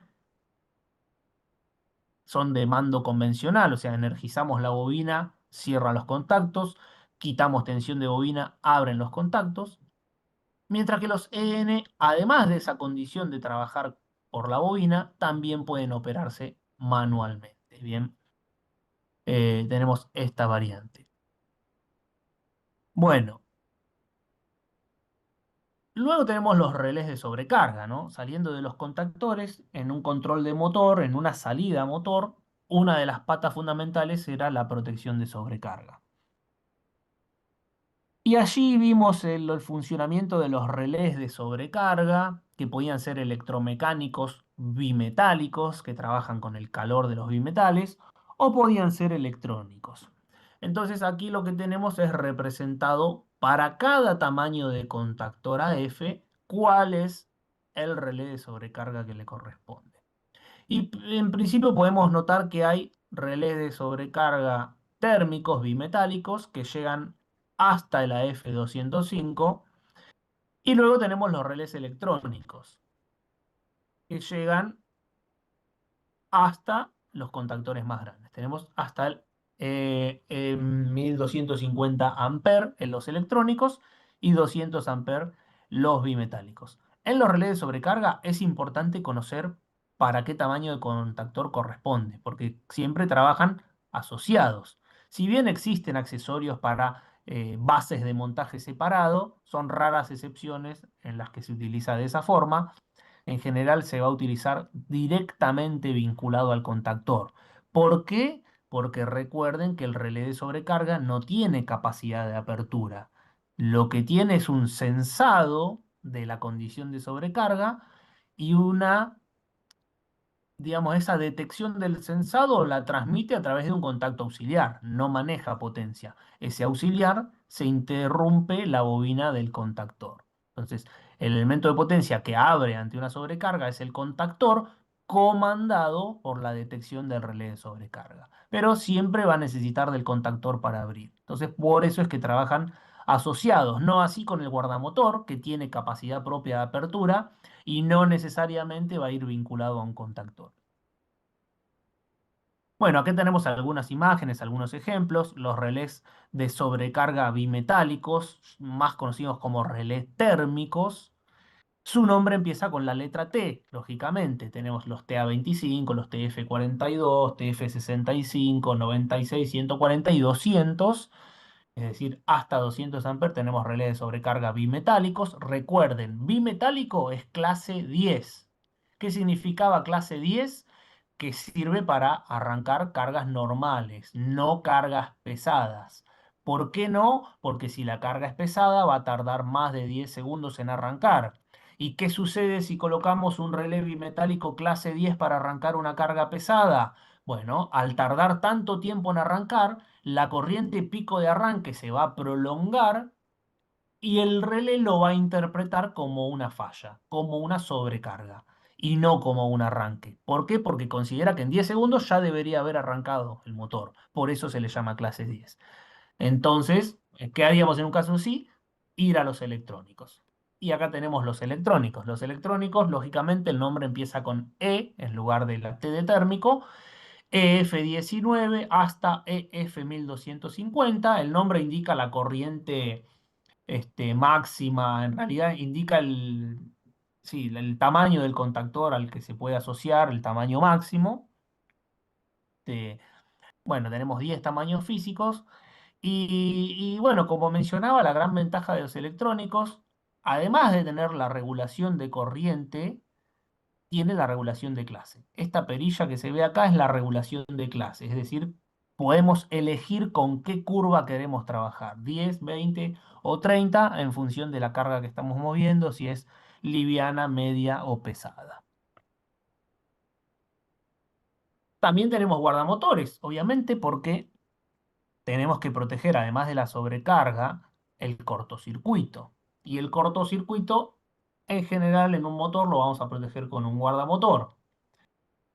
son de mando convencional, o sea, energizamos la bobina, cierra los contactos, quitamos tensión de bobina, abren los contactos. Mientras que los EN, además de esa condición de trabajar por la bobina, también pueden operarse manualmente. Bien, tenemos esta variante. Bueno, luego tenemos los relés de sobrecarga, ¿no? Saliendo de los contactores, en un control de motor, en una salida a motor, una de las patas fundamentales era la protección de sobrecarga. Y allí vimos el funcionamiento de los relés de sobrecarga, que podían ser electromecánicos bimetálicos, que trabajan con el calor de los bimetales, o podían ser electrónicos. Entonces aquí lo que tenemos es representado para cada tamaño de contactor AF, cuál es el relé de sobrecarga que le corresponde. Y en principio podemos notar que hay relés de sobrecarga térmicos bimetálicos que llegan hasta el AF205 y luego tenemos los relés electrónicos que llegan hasta los contactores más grandes. Tenemos hasta el 1250 amper en los electrónicos y 200 amper los bimetálicos. En los relés de sobrecarga es importante conocer para qué tamaño de contactor corresponde, porque siempre trabajan asociados. Si bien existen accesorios para bases de montaje separado, son raras excepciones en las que se utiliza de esa forma. En general se va a utilizar directamente vinculado al contactor. ¿Por qué? Porque recuerden que el relé de sobrecarga no tiene capacidad de apertura. Lo que tiene es un sensado de la condición de sobrecarga y una, digamos, esa detección del sensado la transmite a través de un contacto auxiliar, no maneja potencia. Ese auxiliar se interrumpe la bobina del contactor. Entonces, el elemento de potencia que abre ante una sobrecarga es el contactor comandado por la detección del relé de sobrecarga. Pero siempre va a necesitar del contactor para abrir. Entonces, por eso es que trabajan asociados, no así con el guardamotor, que tiene capacidad propia de apertura y no necesariamente va a ir vinculado a un contactor. Bueno, aquí tenemos algunas imágenes, algunos ejemplos. Los relés de sobrecarga bimetálicos, más conocidos como relés térmicos. Su nombre empieza con la letra T, lógicamente. Tenemos los TA25, los TF42, TF65, 96, 140 y 200. Es decir, hasta 200 amperes tenemos relés de sobrecarga bimetálicos. Recuerden, bimetálico es clase 10. ¿Qué significaba clase 10? Que sirve para arrancar cargas normales, no cargas pesadas. ¿Por qué no? Porque si la carga es pesada va a tardar más de 10 segundos en arrancar. ¿Y qué sucede si colocamos un relé bimetálico clase 10 para arrancar una carga pesada? Bueno, al tardar tanto tiempo en arrancar, la corriente pico de arranque se va a prolongar y el relé lo va a interpretar como una falla, como una sobrecarga y no como un arranque. ¿Por qué? Porque considera que en 10 segundos ya debería haber arrancado el motor. Por eso se le llama clase 10. Entonces, ¿qué haríamos en un caso así? Ir a los electrónicos. Y acá tenemos los electrónicos. Los electrónicos, lógicamente, el nombre empieza con E en lugar de la T de térmico. EF19 hasta EF1250. El nombre indica la corriente máxima, en realidad indica sí, el tamaño del contactor al que se puede asociar, el tamaño máximo. Eh, bueno, tenemos 10 tamaños físicos y bueno, como mencionaba, la gran ventaja de los electrónicos, además de tener la regulación de corriente, tiene la regulación de clase. Esta perilla que se ve acá es la regulación de clase, es decir, podemos elegir con qué curva queremos trabajar, 10, 20 o 30 en función de la carga que estamos moviendo, si es liviana, media o pesada. También tenemos guardamotores, obviamente, porque tenemos que proteger, además de la sobrecarga, el cortocircuito. Y el cortocircuito, en general, en un motor lo vamos a proteger con un guardamotor.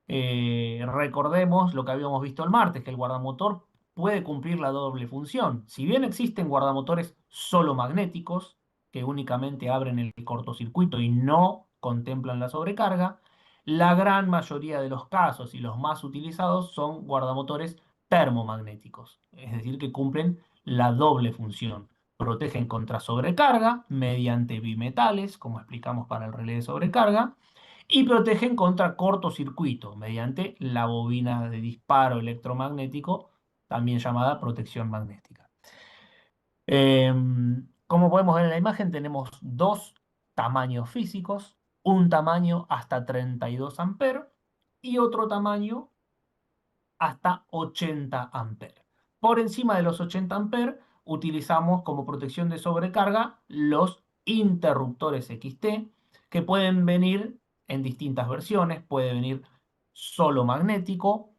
Recordemos lo que habíamos visto el martes, que el guardamotor puede cumplir la doble función. Si bien existen guardamotores solo magnéticos, que únicamente abren el cortocircuito y no contemplan la sobrecarga, la gran mayoría de los casos y los más utilizados son guardamotores termomagnéticos, es decir, que cumplen la doble función. Protegen contra sobrecarga mediante bimetales, como explicamos para el relé de sobrecarga, y protegen contra cortocircuito mediante la bobina de disparo electromagnético, también llamada protección magnética. Como podemos ver en la imagen, tenemos dos tamaños físicos, un tamaño hasta 32 amperes y otro tamaño hasta 80 amperes. Por encima de los 80 amperes, utilizamos como protección de sobrecarga los interruptores XT, que pueden venir en distintas versiones. Puede venir solo magnético,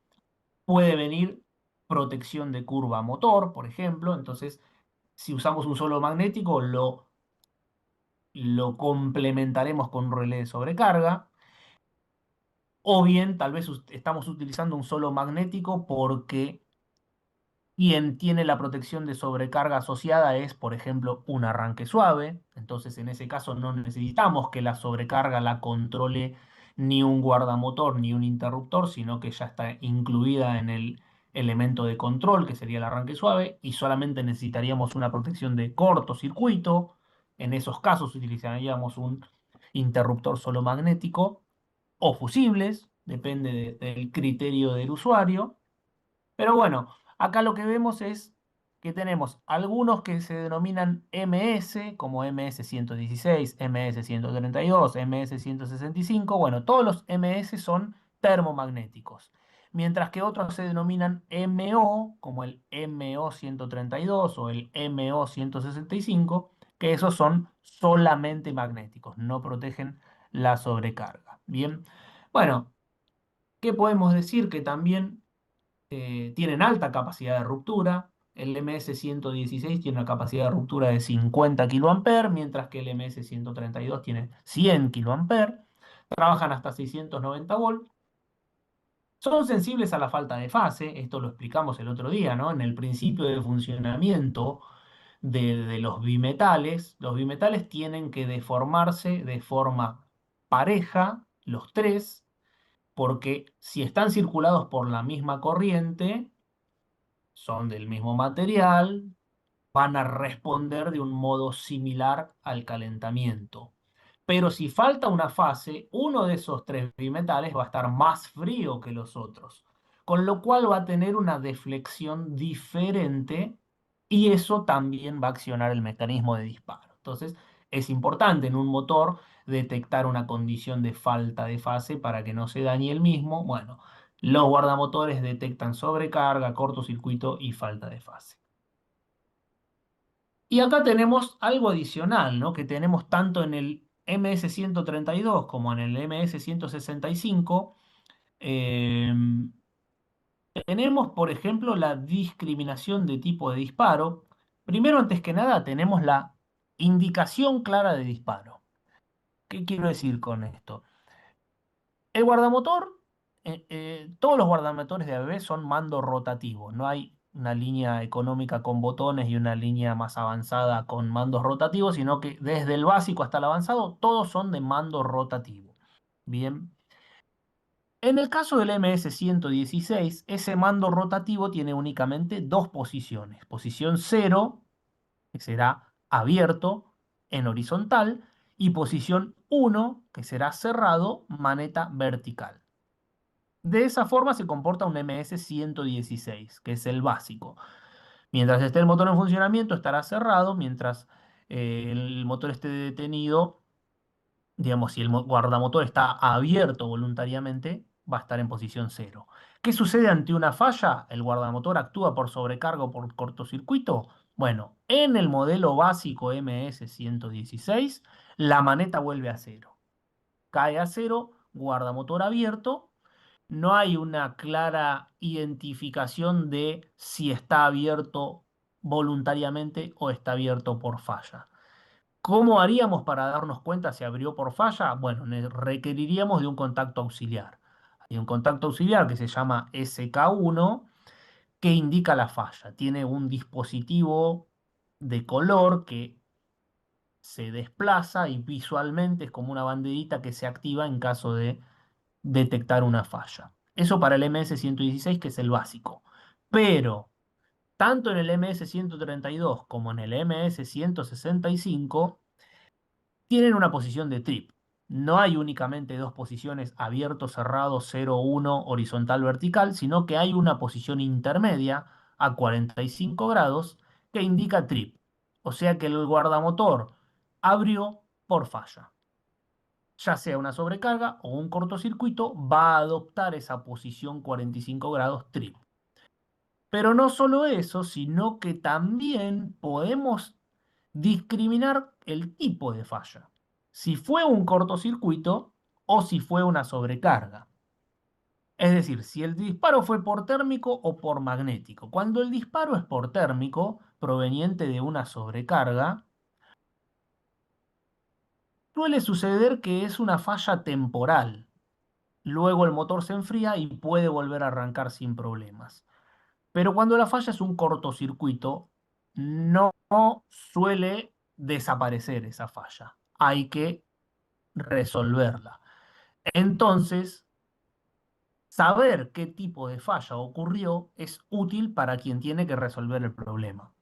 puede venir protección de curva motor, por ejemplo. Entonces, si usamos un solo magnético, lo complementaremos con un relé de sobrecarga. O bien, tal vez estamos utilizando un solo magnético porque quien tiene la protección de sobrecarga asociada es, por ejemplo, un arranque suave. Entonces, en ese caso no necesitamos que la sobrecarga la controle ni un guardamotor ni un interruptor, sino que ya está incluida en el elemento de control, que sería el arranque suave, y solamente necesitaríamos una protección de cortocircuito. En esos casos utilizaríamos un interruptor solo magnético o fusibles, depende del criterio del usuario. Pero bueno, acá lo que vemos es que tenemos algunos que se denominan MS, como MS-116, MS-132, MS-165. Bueno, todos los MS son termomagnéticos. Mientras que otros se denominan MO, como el MO-132 o el MO-165, que esos son solamente magnéticos, no protegen la sobrecarga. Bien, bueno, ¿qué podemos decir? Que también tienen alta capacidad de ruptura. El MS-116 tiene una capacidad de ruptura de 50 kA, mientras que el MS-132 tiene 100 kA. Trabajan hasta 690 volts. Son sensibles a la falta de fase, esto lo explicamos el otro día, ¿no? En el principio de funcionamiento de los bimetales tienen que deformarse de forma pareja los tres, porque si están circulados por la misma corriente, son del mismo material, van a responder de un modo similar al calentamiento. Pero si falta una fase, uno de esos tres bimetales va a estar más frío que los otros, con lo cual va a tener una deflexión diferente y eso también va a accionar el mecanismo de disparo. Entonces, es importante en un motor detectar una condición de falta de fase para que no se dañe el mismo. Bueno, los guardamotores detectan sobrecarga, cortocircuito y falta de fase. Y acá tenemos algo adicional, ¿no? Que tenemos tanto en el MS-132 como en el MS-165. eh, Tenemos, por ejemplo, la discriminación de tipo de disparo. Primero, antes que nada, tenemos la indicación clara de disparo. ¿Qué quiero decir con esto? El guardamotor, todos los guardamotores de ABB son mando rotativo. No hay una línea económica con botones y una línea más avanzada con mandos rotativos, sino que desde el básico hasta el avanzado, todos son de mando rotativo. Bien. En el caso del MS-116, ese mando rotativo tiene únicamente dos posiciones. Posición cero, que será abierto en horizontal, y posición uno, que será cerrado, maneta vertical. De esa forma se comporta un MS-116, que es el básico. Mientras esté el motor en funcionamiento, estará cerrado. Mientras el motor esté detenido, digamos, si el guardamotor está abierto voluntariamente, va a estar en posición cero. ¿Qué sucede ante una falla? ¿El guardamotor actúa por sobrecarga o por cortocircuito? Bueno, en el modelo básico MS-116, la maneta vuelve a cero. Cae a cero, guardamotor abierto. No hay una clara identificación de si está abierto voluntariamente o está abierto por falla. ¿Cómo haríamos para darnos cuenta si abrió por falla? Bueno, requeriríamos de un contacto auxiliar. Hay un contacto auxiliar que se llama SK1 que indica la falla. Tiene un dispositivo de color que se desplaza y visualmente es como una banderita que se activa en caso de detectar una falla. Eso para el MS-116, que es el básico. Pero tanto en el MS-132 como en el MS-165 tienen una posición de trip. No hay únicamente dos posiciones abierto, cerrado, 0, 1, horizontal, vertical, sino que hay una posición intermedia a 45 grados que indica trip. O sea que el guardamotor abrió por falla. Ya sea una sobrecarga o un cortocircuito, va a adoptar esa posición 45 grados trip. Pero no solo eso, sino que también podemos discriminar el tipo de falla. Si fue un cortocircuito o si fue una sobrecarga. Es decir, si el disparo fue por térmico o por magnético. Cuando el disparo es por térmico, proveniente de una sobrecarga, suele suceder que es una falla temporal. Luego el motor se enfría y puede volver a arrancar sin problemas. Pero cuando la falla es un cortocircuito, no suele desaparecer esa falla. Hay que resolverla. Entonces, saber qué tipo de falla ocurrió es útil para quien tiene que resolver el problema.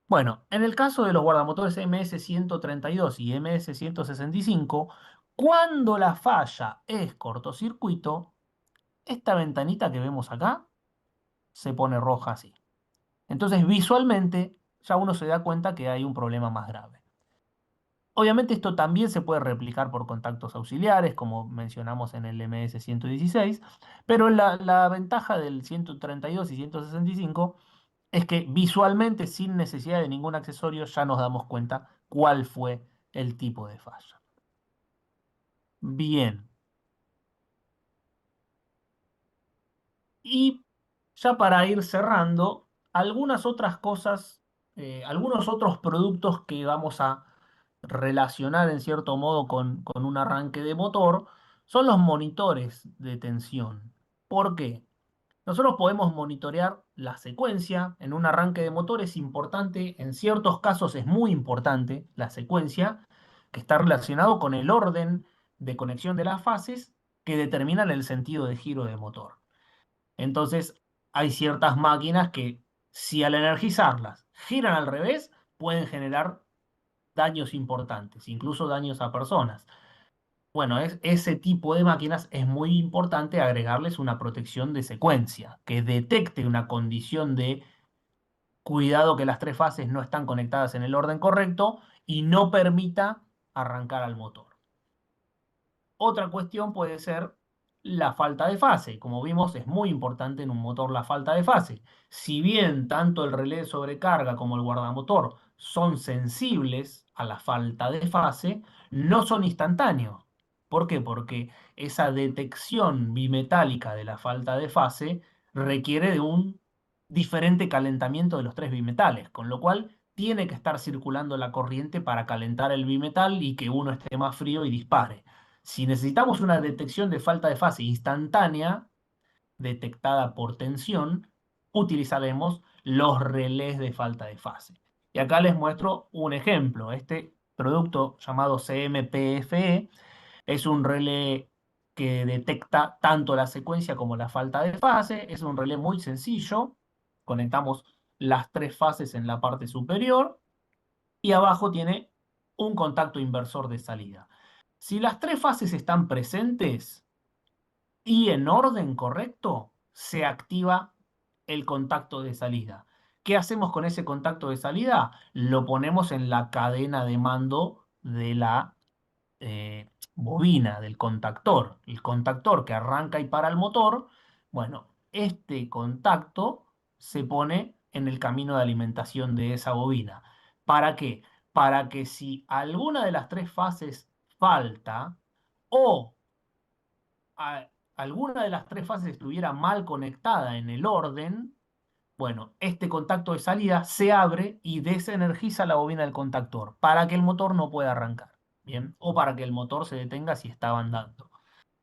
Bueno, en el caso de los guardamotores MS-132 y MS-165, cuando la falla es cortocircuito, esta ventanita que vemos acá se pone roja así. Entonces, visualmente, ya uno se da cuenta que hay un problema más grave. Obviamente esto también se puede replicar por contactos auxiliares, como mencionamos en el MS-116, pero la ventaja del 132 y 165 es que visualmente, sin necesidad de ningún accesorio, ya nos damos cuenta cuál fue el tipo de falla. Bien, y ya para ir cerrando, algunas otras cosas, algunos otros productos que vamos a relacionar en cierto modo con un arranque de motor son los monitores de tensión. ¿Por qué? Nosotros podemos monitorear la secuencia. En un arranque de motor es importante, en ciertos casos es muy importante la secuencia, que está relacionado con el orden de conexión de las fases que determinan el sentido de giro del motor. Entonces, hay ciertas máquinas que, si al energizarlas giran al revés, pueden generar daños importantes, incluso daños a personas. Bueno, ese tipo de máquinas es muy importante agregarles una protección de secuencia, que detecte una condición de cuidado que las tres fases no están conectadas en el orden correcto y no permita arrancar al motor. Otra cuestión puede ser la falta de fase. Como vimos, es muy importante en un motor la falta de fase. Si bien tanto el relé de sobrecarga como el guardamotor son sensibles a la falta de fase, no son instantáneos. ¿Por qué? Porque esa detección bimetálica de la falta de fase requiere de un diferente calentamiento de los tres bimetales, con lo cual tiene que estar circulando la corriente para calentar el bimetal y que uno esté más frío y dispare. Si necesitamos una detección de falta de fase instantánea, detectada por tensión, utilizaremos los relés de falta de fase. Y acá les muestro un ejemplo. Este producto llamado CMPFE es un relé que detecta tanto la secuencia como la falta de fase. Es un relé muy sencillo. Conectamos las tres fases en la parte superior y abajo tiene un contacto inversor de salida. Si las tres fases están presentes y en orden correcto, se activa el contacto de salida. ¿Qué hacemos con ese contacto de salida? Lo ponemos en la cadena de mando de la bobina, del contactor. El contactor que arranca y para el motor, bueno, este contacto se pone en el camino de alimentación de esa bobina. ¿Para qué? Para que si alguna de las tres fases falta o alguna de las tres fases estuviera mal conectada en el orden, bueno, este contacto de salida se abre y desenergiza la bobina del contactor para que el motor no pueda arrancar, ¿bien? O para que el motor se detenga si estaba andando.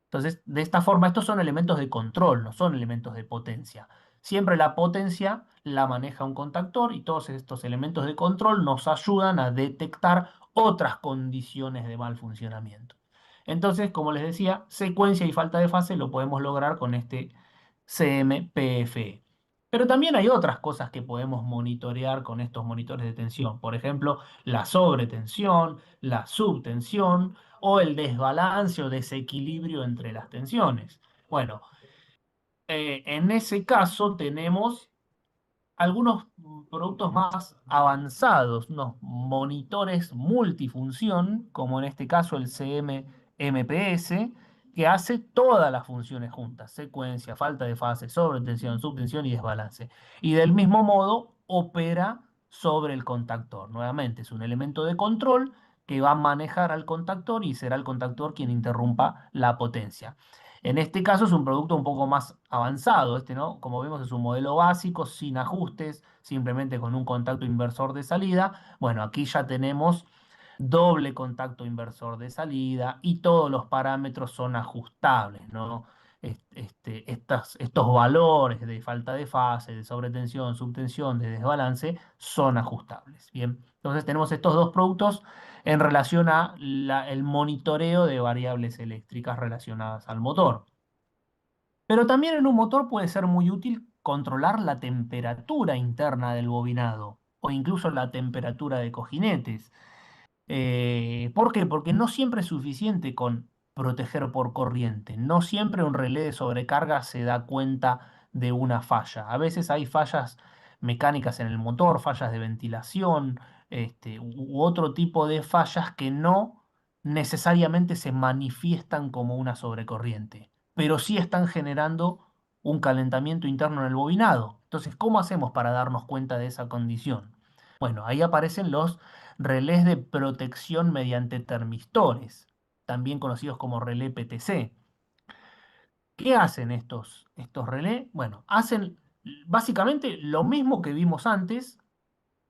Entonces, de esta forma, estos son elementos de control, no son elementos de potencia. Siempre la potencia la maneja un contactor y todos estos elementos de control nos ayudan a detectar otras condiciones de mal funcionamiento. Entonces, como les decía, secuencia y falta de fase lo podemos lograr con este CMPFE. Pero también hay otras cosas que podemos monitorear con estos monitores de tensión. Por ejemplo, la sobretensión, la subtensión o el desbalance o desequilibrio entre las tensiones. Bueno, en ese caso tenemos algunos productos más avanzados, unos monitores multifunción, como en este caso el CM-MPS, que hace todas las funciones juntas, secuencia, falta de fase, sobretensión, subtensión y desbalance. Y del mismo modo opera sobre el contactor. Nuevamente es un elemento de control que va a manejar al contactor y será el contactor quien interrumpa la potencia. En este caso es un producto un poco más avanzado, este, ¿no? Como vemos es un modelo básico, sin ajustes, simplemente con un contacto inversor de salida. Bueno, aquí ya tenemos doble contacto inversor de salida y todos los parámetros son ajustables, ¿no? Estos valores de falta de fase, de sobretensión, subtensión, de desbalance, son ajustables. Bien, entonces tenemos estos dos productos en relación a el monitoreo de variables eléctricas relacionadas al motor. Pero también en un motor puede ser muy útil controlar la temperatura interna del bobinado o incluso la temperatura de cojinetes. ¿Por qué? Porque no siempre es suficiente con proteger por corriente. No siempre un relé de sobrecarga se da cuenta de una falla. A veces hay fallas mecánicas en el motor, fallas de ventilación, u otro tipo de fallas que no necesariamente se manifiestan como una sobrecorriente, pero sí están generando un calentamiento interno en el bobinado. Entonces, ¿cómo hacemos para darnos cuenta de esa condición? Bueno, ahí aparecen los relés de protección mediante termistores, también conocidos como relé PTC. ¿Qué hacen estos relés? Bueno, hacen básicamente lo mismo que vimos antes,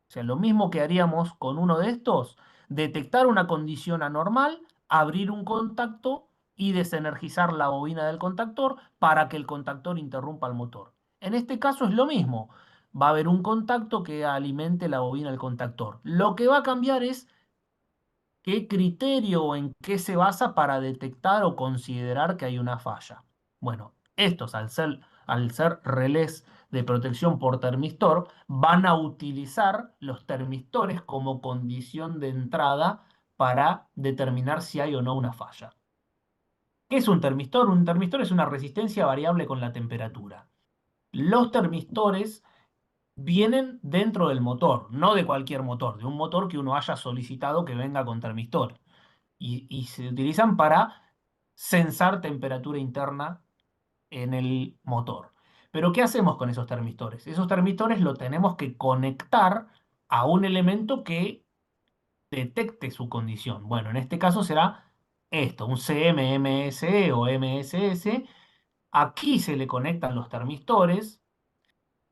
o sea, lo mismo que haríamos con uno de estos, detectar una condición anormal, abrir un contacto y desenergizar la bobina del contactor para que el contactor interrumpa el motor. En este caso es lo mismo. Va a haber un contacto que alimente la bobina del contactor. Lo que va a cambiar es ¿Qué criterio o en qué se basa para detectar o considerar que hay una falla? Bueno, estos al ser relés de protección por termistor, van a utilizar los termistores como condición de entrada para determinar si hay o no una falla. ¿Qué es un termistor? Un termistor es una resistencia variable con la temperatura. Los termistores vienen dentro del motor, no de cualquier motor, de un motor que uno haya solicitado que venga con termistor. Y se utilizan para sensar temperatura interna en el motor. Pero ¿qué hacemos con esos termistores? Esos termistores lo tenemos que conectar a un elemento que detecte su condición. Bueno, en este caso será esto, un CMMSE o MSS. Aquí se le conectan los termistores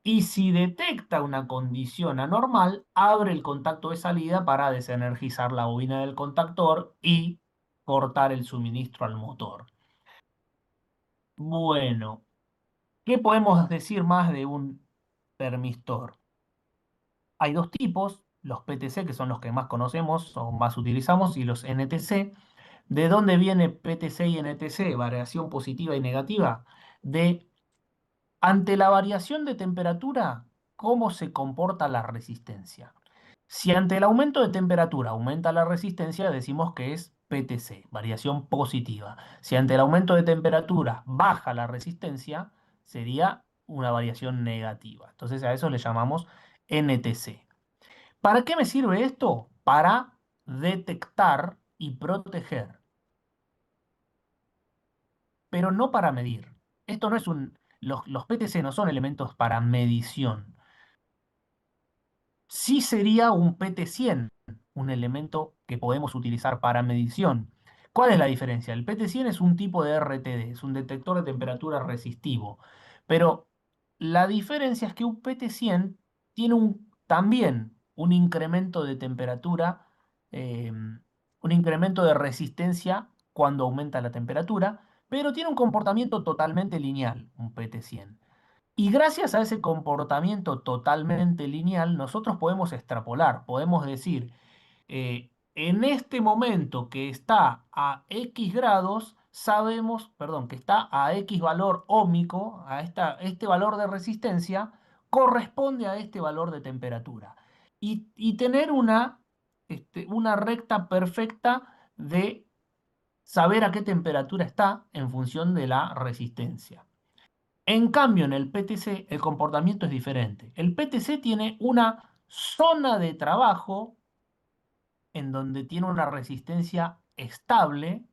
y si detecta una condición anormal, abre el contacto de salida para desenergizar la bobina del contactor y cortar el suministro al motor. Bueno, ¿qué podemos decir más de un termistor? Hay dos tipos, los PTC, que son los que más conocemos o más utilizamos, y los NTC. ¿De dónde viene PTC y NTC? Variación positiva y negativa. De ante la variación de temperatura, ¿cómo se comporta la resistencia? Si ante el aumento de temperatura aumenta la resistencia, decimos que es PTC, variación positiva. Si ante el aumento de temperatura baja la resistencia, sería una variación negativa. Entonces a eso le llamamos NTC. ¿Para qué me sirve esto? Para detectar y proteger, pero no para medir. Esto no es un... los PTC no son elementos para medición. Sí sería un PT100, un elemento que podemos utilizar para medición. ¿Cuál es la diferencia? El PT100 es un tipo de RTD, es un detector de temperatura resistivo, pero la diferencia es que un PT100 tiene también un incremento de temperatura, un incremento de resistencia cuando aumenta la temperatura, pero tiene un comportamiento totalmente lineal, un PT100. Y gracias a ese comportamiento totalmente lineal, nosotros podemos extrapolar, podemos decir, en este momento que está a X grados, sabemos, perdón, que está a X valor óhmico, este valor de resistencia, corresponde a este valor de temperatura. Y tener una recta perfecta de saber a qué temperatura está en función de la resistencia. En cambio, en el PTC el comportamiento es diferente. El PTC tiene una zona de trabajo en donde tiene una resistencia estable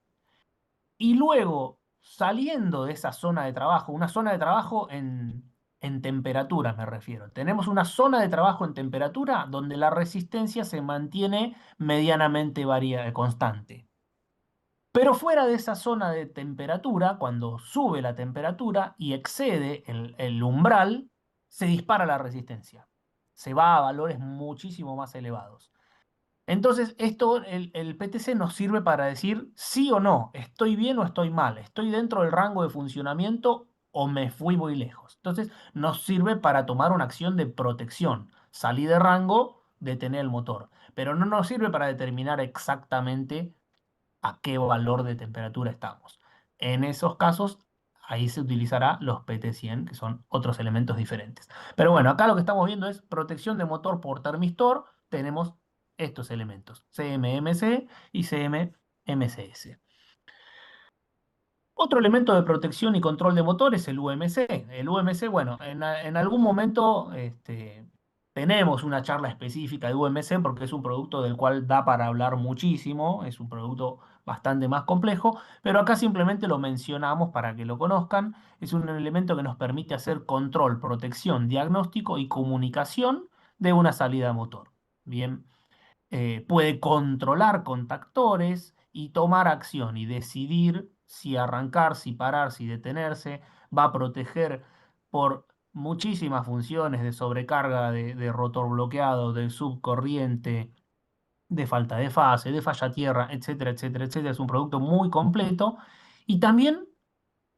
y luego saliendo de esa zona de trabajo, una zona de trabajo en temperatura me refiero. Tenemos una zona de trabajo en temperatura donde la resistencia se mantiene medianamente constante. Pero fuera de esa zona de temperatura, cuando sube la temperatura y excede el umbral, se dispara la resistencia. Se va a valores muchísimo más elevados. Entonces, el PTC nos sirve para decir sí o no, estoy bien o estoy mal, estoy dentro del rango de funcionamiento o me fui muy lejos. Entonces, nos sirve para tomar una acción de protección. Salí de rango, detener el motor. Pero no nos sirve para determinar exactamente a qué valor de temperatura estamos. En esos casos, ahí se utilizará los PT100, que son otros elementos diferentes. Pero bueno, acá lo que estamos viendo es protección de motor por termistor. Tenemos estos elementos, CMMC y CMMCS. Otro elemento de protección y control de motor es el UMC. El UMC, bueno, en algún momento tenemos una charla específica de UMC porque es un producto del cual da para hablar muchísimo, es un producto bastante más complejo, pero acá simplemente lo mencionamos para que lo conozcan. Es un elemento que nos permite hacer control, protección, diagnóstico y comunicación de una salida de motor. Bien, puede controlar contactores y tomar acción y decidir si arrancar, si parar, si detenerse. Va a proteger por muchísimas funciones de sobrecarga de rotor bloqueado, de subcorriente, de falta de fase, de falla tierra, etcétera, etcétera, etcétera. Es un producto muy completo y también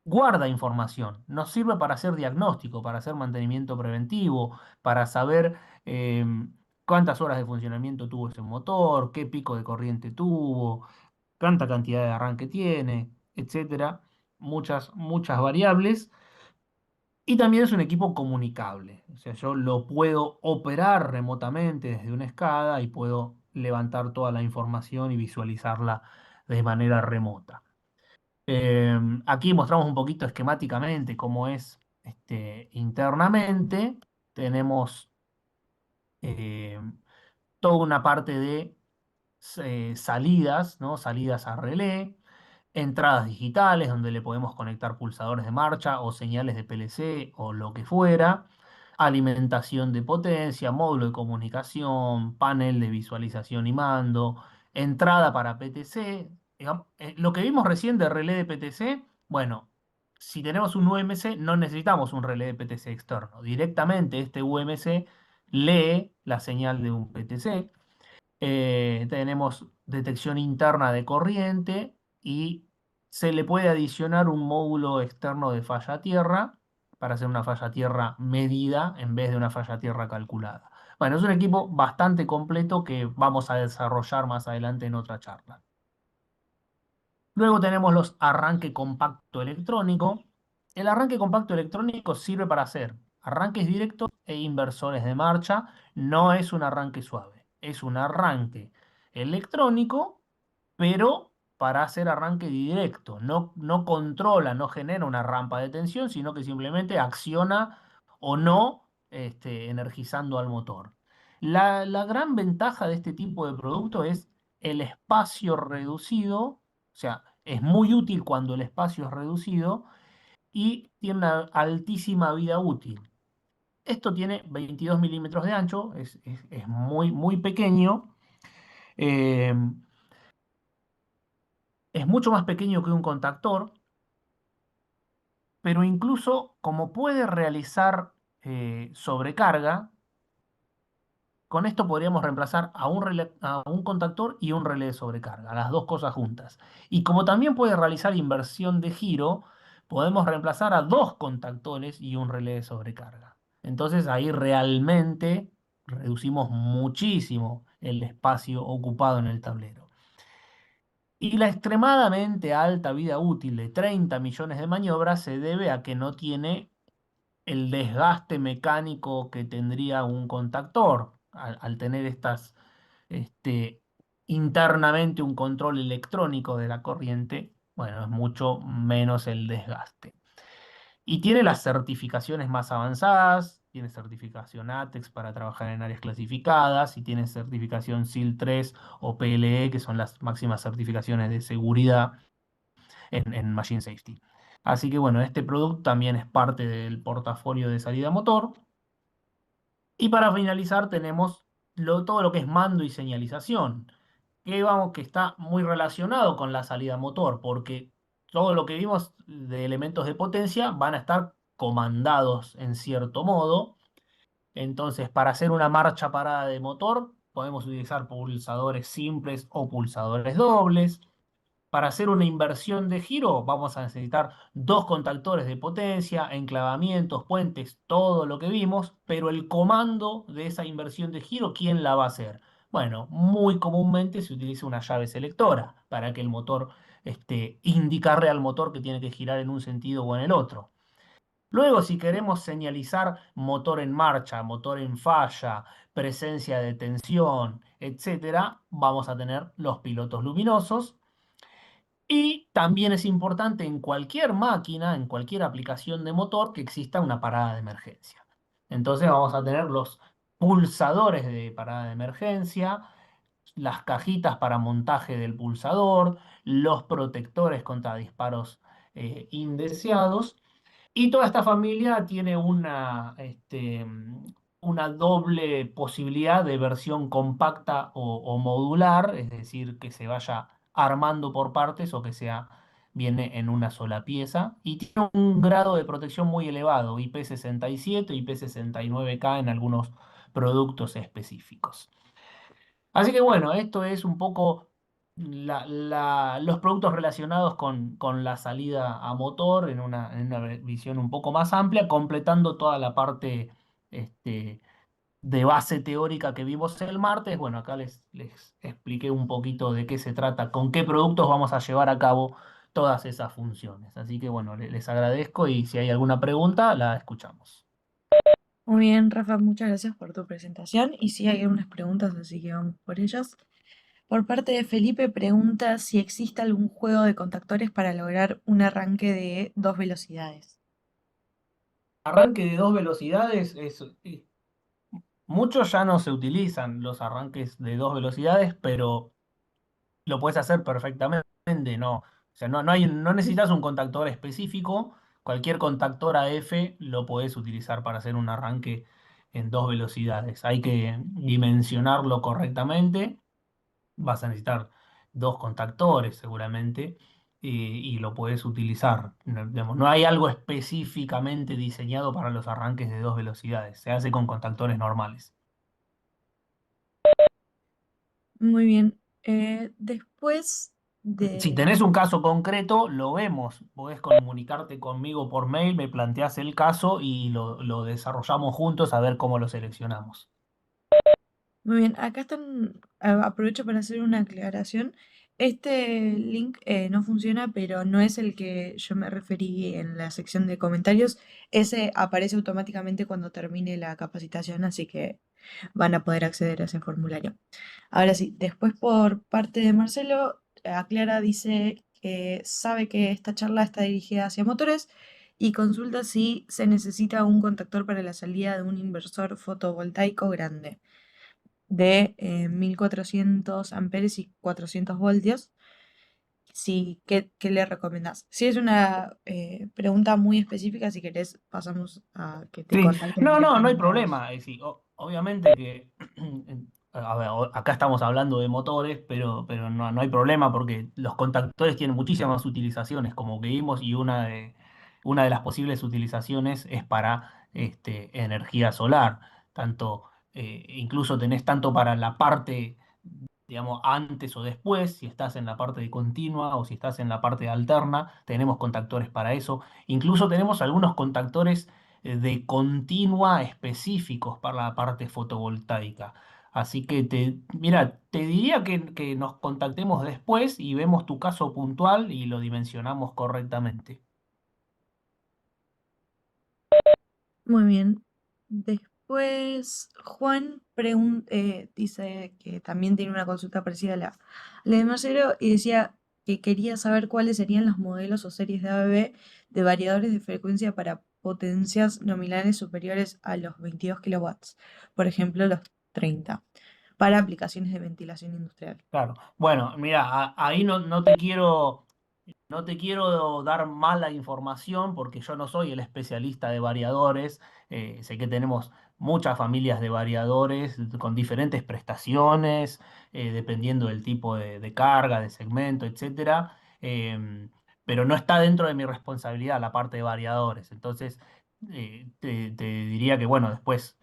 guarda información. Nos sirve para hacer diagnóstico, para hacer mantenimiento preventivo, para saber cuántas horas de funcionamiento tuvo ese motor, qué pico de corriente tuvo, cuánta cantidad de arranque tiene, etcétera. Muchas variables. Y también es un equipo comunicable. O sea, yo lo puedo operar remotamente desde una escala y puedo levantar toda la información y visualizarla de manera remota. Aquí mostramos un poquito esquemáticamente cómo es internamente. Tenemos eh, toda una parte de salidas, ¿no? Salidas a relé, entradas digitales donde le podemos conectar pulsadores de marcha o señales de PLC o lo que fuera, alimentación de potencia, módulo de comunicación, panel de visualización y mando, entrada para PTC. Lo que vimos recién de relé de PTC, bueno, si tenemos un UMC no necesitamos un relé de PTC externo. Directamente este UMC lee la señal de un PTC. Tenemos detección interna de corriente y se le puede adicionar un módulo externo de falla tierra para hacer una falla tierra medida en vez de una falla tierra calculada. Bueno, es un equipo bastante completo que vamos a desarrollar más adelante en otra charla. Luego tenemos los arranque compacto electrónico. El arranque compacto electrónico sirve para hacer arranques directos e inversores de marcha. No es un arranque suave, es un arranque electrónico, pero para hacer arranque directo. No controla, no genera una rampa de tensión, sino que simplemente acciona o no energizando al motor. La gran ventaja de este tipo de producto es el espacio reducido, o sea, es muy útil cuando el espacio es reducido y tiene una altísima vida útil. Esto tiene 22 milímetros de ancho, es muy pequeño, eh, es mucho más pequeño que un contactor, pero incluso como puede realizar sobrecarga, con esto podríamos reemplazar a un contactor y un relé de sobrecarga, las dos cosas juntas. Y como también puede realizar inversión de giro, podemos reemplazar a dos contactores y un relé de sobrecarga. Entonces ahí realmente reducimos muchísimo el espacio ocupado en el tablero. Y la extremadamente alta vida útil de 30 millones de maniobras se debe a que no tiene el desgaste mecánico que tendría un contactor al tener este, internamente un control electrónico de la corriente. Bueno, es mucho menos el desgaste. Y tiene las certificaciones más avanzadas, tiene certificación ATEX para trabajar en áreas clasificadas y tiene certificación SIL 3 o PLE, que son las máximas certificaciones de seguridad en Machine Safety. Así que bueno, este producto también es parte del portafolio de salida motor. Y para finalizar tenemos todo lo que es mando y señalización, que vamos, que está muy relacionado con la salida motor, porque todo lo que vimos de elementos de potencia van a estar comandados en cierto modo. Entonces, para hacer una marcha parada de motor, podemos utilizar pulsadores simples o pulsadores dobles. Para hacer una inversión de giro vamos a necesitar dos contactores de potencia, enclavamientos, puentes, todo lo que vimos, pero el comando de esa inversión de giro, ¿quién la va a hacer? Bueno, muy comúnmente se utiliza una llave selectora para que el motor, indicarle al motor que tiene que girar en un sentido o en el otro. Luego, si queremos señalizar motor en marcha, motor en falla, presencia de tensión, etcétera, vamos a tener los pilotos luminosos. Y también es importante en cualquier máquina, en cualquier aplicación de motor, que exista una parada de emergencia. Entonces vamos a tener los pulsadores de parada de emergencia, las cajitas para montaje del pulsador, los protectores contra disparos indeseados y toda esta familia tiene una doble posibilidad de versión compacta o modular, es decir, que se vaya armando por partes o que viene en una sola pieza. Y tiene un grado de protección muy elevado, IP67, IP69K en algunos productos específicos. Así que bueno, esto es un poco los productos relacionados con la salida a motor en una visión un poco más amplia, completando toda la parte este, de base teórica que vimos el martes, bueno, acá les expliqué un poquito de qué se trata, con qué productos vamos a llevar a cabo todas esas funciones. Así que bueno, les agradezco y si hay alguna pregunta, la escuchamos. Muy bien, Rafa, muchas gracias por tu presentación. Y sí, hay algunas preguntas, así que vamos por ellas. Por parte de Felipe, pregunta si existe algún juego de contactores para lograr un arranque de 2 velocidades. Arranque de dos velocidades, muchos ya no se utilizan los arranques de dos velocidades, pero lo puedes hacer perfectamente, ¿no? O sea, no necesitas un contactor específico, cualquier contactor AF lo puedes utilizar para hacer un arranque en dos velocidades. Hay que dimensionarlo correctamente, vas a necesitar dos contactores seguramente y lo puedes utilizar. No, digamos, no hay algo específicamente diseñado para los arranques de dos velocidades, se hace con contactores normales. Muy bien. Después Si de... tenés un caso concreto, lo vemos. Podés comunicarte conmigo por mail, me planteás el caso y lo desarrollamos juntos a ver cómo lo seleccionamos. Muy bien, acá están, aprovecho para hacer una aclaración. Este link no funciona, pero no es el que yo me referí en la sección de comentarios. Ese aparece automáticamente cuando termine la capacitación, así que van a poder acceder a ese formulario. Ahora sí, después por parte de Marcelo, aclara, dice que sabe que esta charla está dirigida hacia motores y consulta si se necesita un contactor para la salida de un inversor fotovoltaico grande de 1400 amperes y 400 voltios. Sí, ¿qué le recomendás? Si es una pregunta muy específica, si querés, pasamos a que te Sí, contacten no hay directamente a vos. problema. Es decir, obviamente que, a ver, acá estamos hablando de motores, pero no hay problema porque los contactores tienen muchísimas utilizaciones, como que vimos, y una de las posibles utilizaciones es para energía solar. Tanto, incluso tenés tanto para la parte digamos, antes o después, si estás en la parte de continua o si estás en la parte de alterna, tenemos contactores para eso. Incluso tenemos algunos contactores de continua específicos para la parte fotovoltaica. Así que mira, te diría que nos contactemos después y vemos tu caso puntual y lo dimensionamos correctamente. Muy bien. Después, Juan dice que también tiene una consulta parecida a la de Marcelo y decía que quería saber cuáles serían los modelos o series de ABB de variadores de frecuencia para potencias nominales superiores a los 22 kilowatts, por ejemplo, los 30, para aplicaciones de ventilación industrial. Claro. Bueno, mira, ahí no te quiero dar mala información porque yo no soy el especialista de variadores. Sé que tenemos muchas familias de variadores con diferentes prestaciones, dependiendo del tipo de carga, de segmento, etcétera. Pero no está dentro de mi responsabilidad la parte de variadores. Entonces, te diría que, bueno, después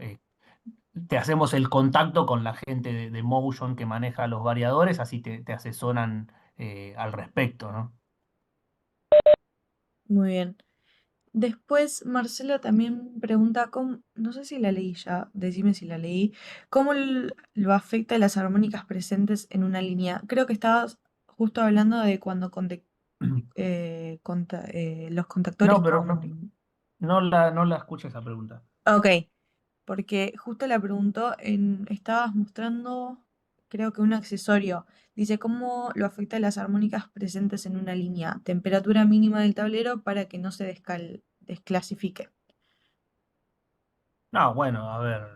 te hacemos el contacto con la gente de Motion que maneja los variadores, así te asesoran al respecto, ¿no? Muy bien. Después, Marcelo también pregunta, no sé si la leí ya, decime si la leí, ¿cómo lo afecta a las armónicas presentes en una línea? Creo que estabas justo hablando de cuando los contactores No, pero no, con... no la escuché esa pregunta. Ok, porque justo la preguntó estabas mostrando, creo que un accesorio. Dice, ¿cómo lo afecta a las armónicas presentes en una línea? Temperatura mínima del tablero para que no se desclasifique. No, bueno, a ver,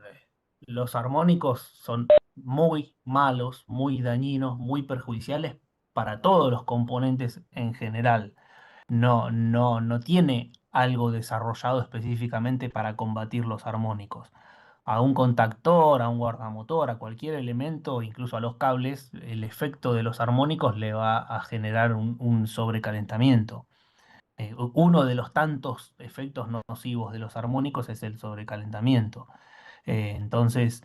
los armónicos son muy malos, muy dañinos, muy perjudiciales para todos los componentes en general. No tiene algo desarrollado específicamente para combatir los armónicos. A un contactor, a un guardamotor, a cualquier elemento, incluso a los cables, el efecto de los armónicos le va a generar un sobrecalentamiento. Uno de los tantos efectos nocivos de los armónicos es el sobrecalentamiento. Entonces,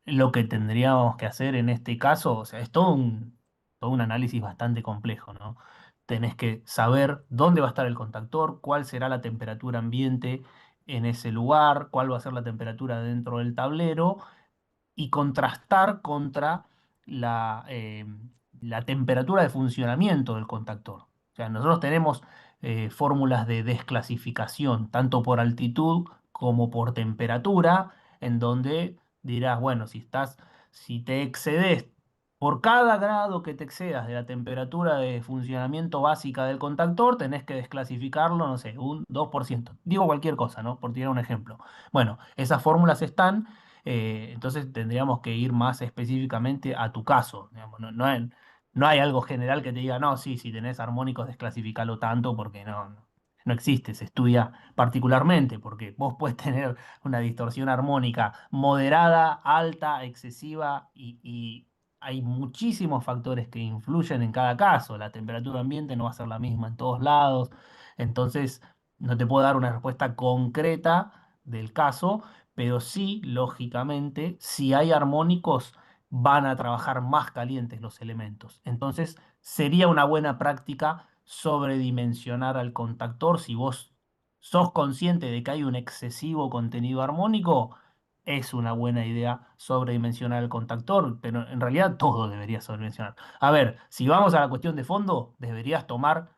lo que tendríamos que hacer en este caso, o sea, es todo un análisis bastante complejo, ¿no? Tenés que saber dónde va a estar el contactor, cuál será la temperatura ambiente en ese lugar, cuál va a ser la temperatura dentro del tablero y contrastar contra la, la temperatura de funcionamiento del contactor. O sea, nosotros tenemos fórmulas de desclasificación, tanto por altitud como por temperatura, en donde dirás, bueno, si te excedes por cada grado que te excedas de la temperatura de funcionamiento básica del contactor, tenés que desclasificarlo, no sé, un 2%. Digo cualquier cosa, ¿no? Por tirar un ejemplo. Bueno, esas fórmulas están, entonces tendríamos que ir más específicamente a tu caso. Digamos, no hay algo general que te diga, no, sí, si tenés armónicos, desclasificalo tanto, porque no existe, se estudia particularmente, porque vos puedes tener una distorsión armónica moderada, alta, excesiva, y hay muchísimos factores que influyen en cada caso. La temperatura ambiente no va a ser la misma en todos lados, entonces no te puedo dar una respuesta concreta del caso, pero sí, lógicamente, si hay armónicos, van a trabajar más calientes los elementos. Entonces, sería una buena práctica sobredimensionar al contactor. Si vos sos consciente de que hay un excesivo contenido armónico, es una buena idea sobredimensionar el contactor, pero en realidad todo debería sobredimensionar. A ver, si vamos a la cuestión de fondo, deberías tomar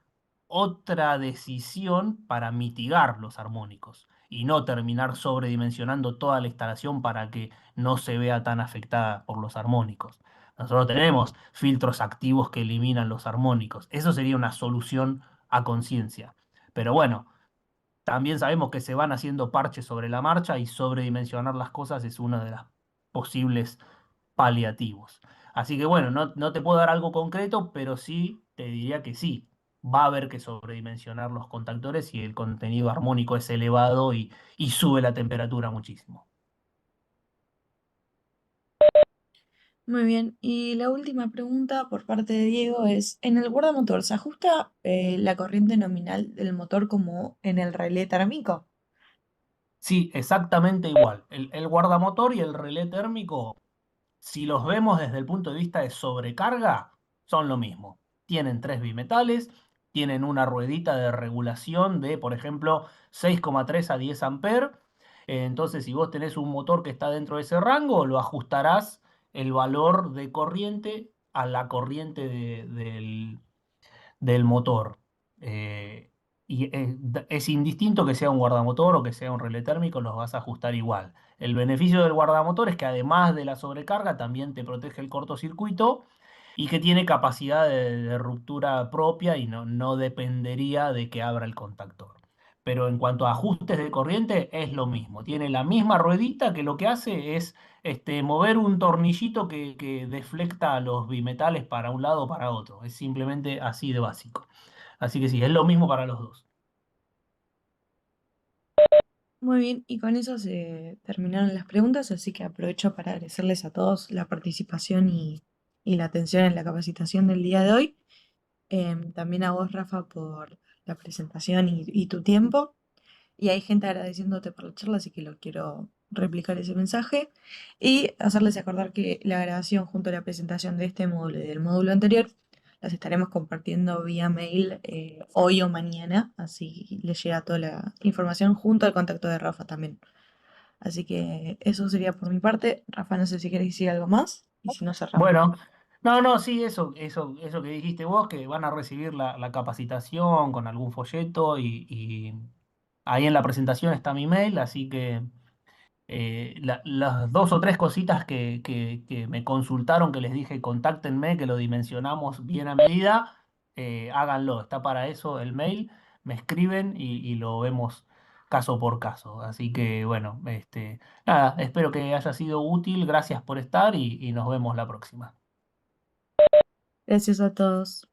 otra decisión para mitigar los armónicos y no terminar sobredimensionando toda la instalación para que no se vea tan afectada por los armónicos. Nosotros tenemos filtros activos que eliminan los armónicos. Eso sería una solución a conciencia. Pero bueno, también sabemos que se van haciendo parches sobre la marcha y sobredimensionar las cosas es una de las posibles paliativos. Así que bueno, no te puedo dar algo concreto, pero sí te diría que sí. Va a haber que sobredimensionar los contactores si el contenido armónico es elevado y sube la temperatura muchísimo. Muy bien, y la última pregunta por parte de Diego es, ¿en el guardamotor se ajusta la corriente nominal del motor como en el relé térmico? Sí, exactamente igual. El guardamotor y el relé térmico, si los vemos desde el punto de vista de sobrecarga, son lo mismo. Tienen tres bimetales, tienen una ruedita de regulación de, por ejemplo, 6,3 a 10 amperes. Entonces, si vos tenés un motor que está dentro de ese rango, lo ajustarás el valor de corriente a la corriente del motor. Eh, es indistinto que sea un guardamotor o que sea un relé térmico, los vas a ajustar igual. El beneficio del guardamotor es que además de la sobrecarga, también te protege el cortocircuito y que tiene capacidad de ruptura propia y no dependería de que abra el contactor. Pero en cuanto a ajustes de corriente, es lo mismo. Tiene la misma ruedita que lo que hace es mover un tornillito que deflecta los bimetales para un lado o para otro. Es simplemente así de básico. Así que sí, es lo mismo para los dos. Muy bien, y con eso se terminaron las preguntas, así que aprovecho para agradecerles a todos la participación y la atención en la capacitación del día de hoy. También a vos, Rafa, por la presentación y tu tiempo. Y hay gente agradeciéndote por la charla, así que lo quiero replicar ese mensaje y hacerles acordar que la grabación junto a la presentación de este módulo y del módulo anterior las estaremos compartiendo vía mail hoy o mañana, así les llega toda la información junto al contacto de Rafa también. Así que eso sería por mi parte. Rafa, no sé si queréis decir algo más y si no cerramos. Bueno, no, sí, eso que dijiste vos, que van a recibir la capacitación con algún folleto y ahí en la presentación está mi mail, así que las dos o tres cositas que me consultaron, que les dije, contáctenme, que lo dimensionamos bien a medida, háganlo. Está para eso el mail, me escriben y lo vemos caso por caso. Así que bueno, nada, espero que haya sido útil. Gracias por estar y nos vemos la próxima. Gracias a todos.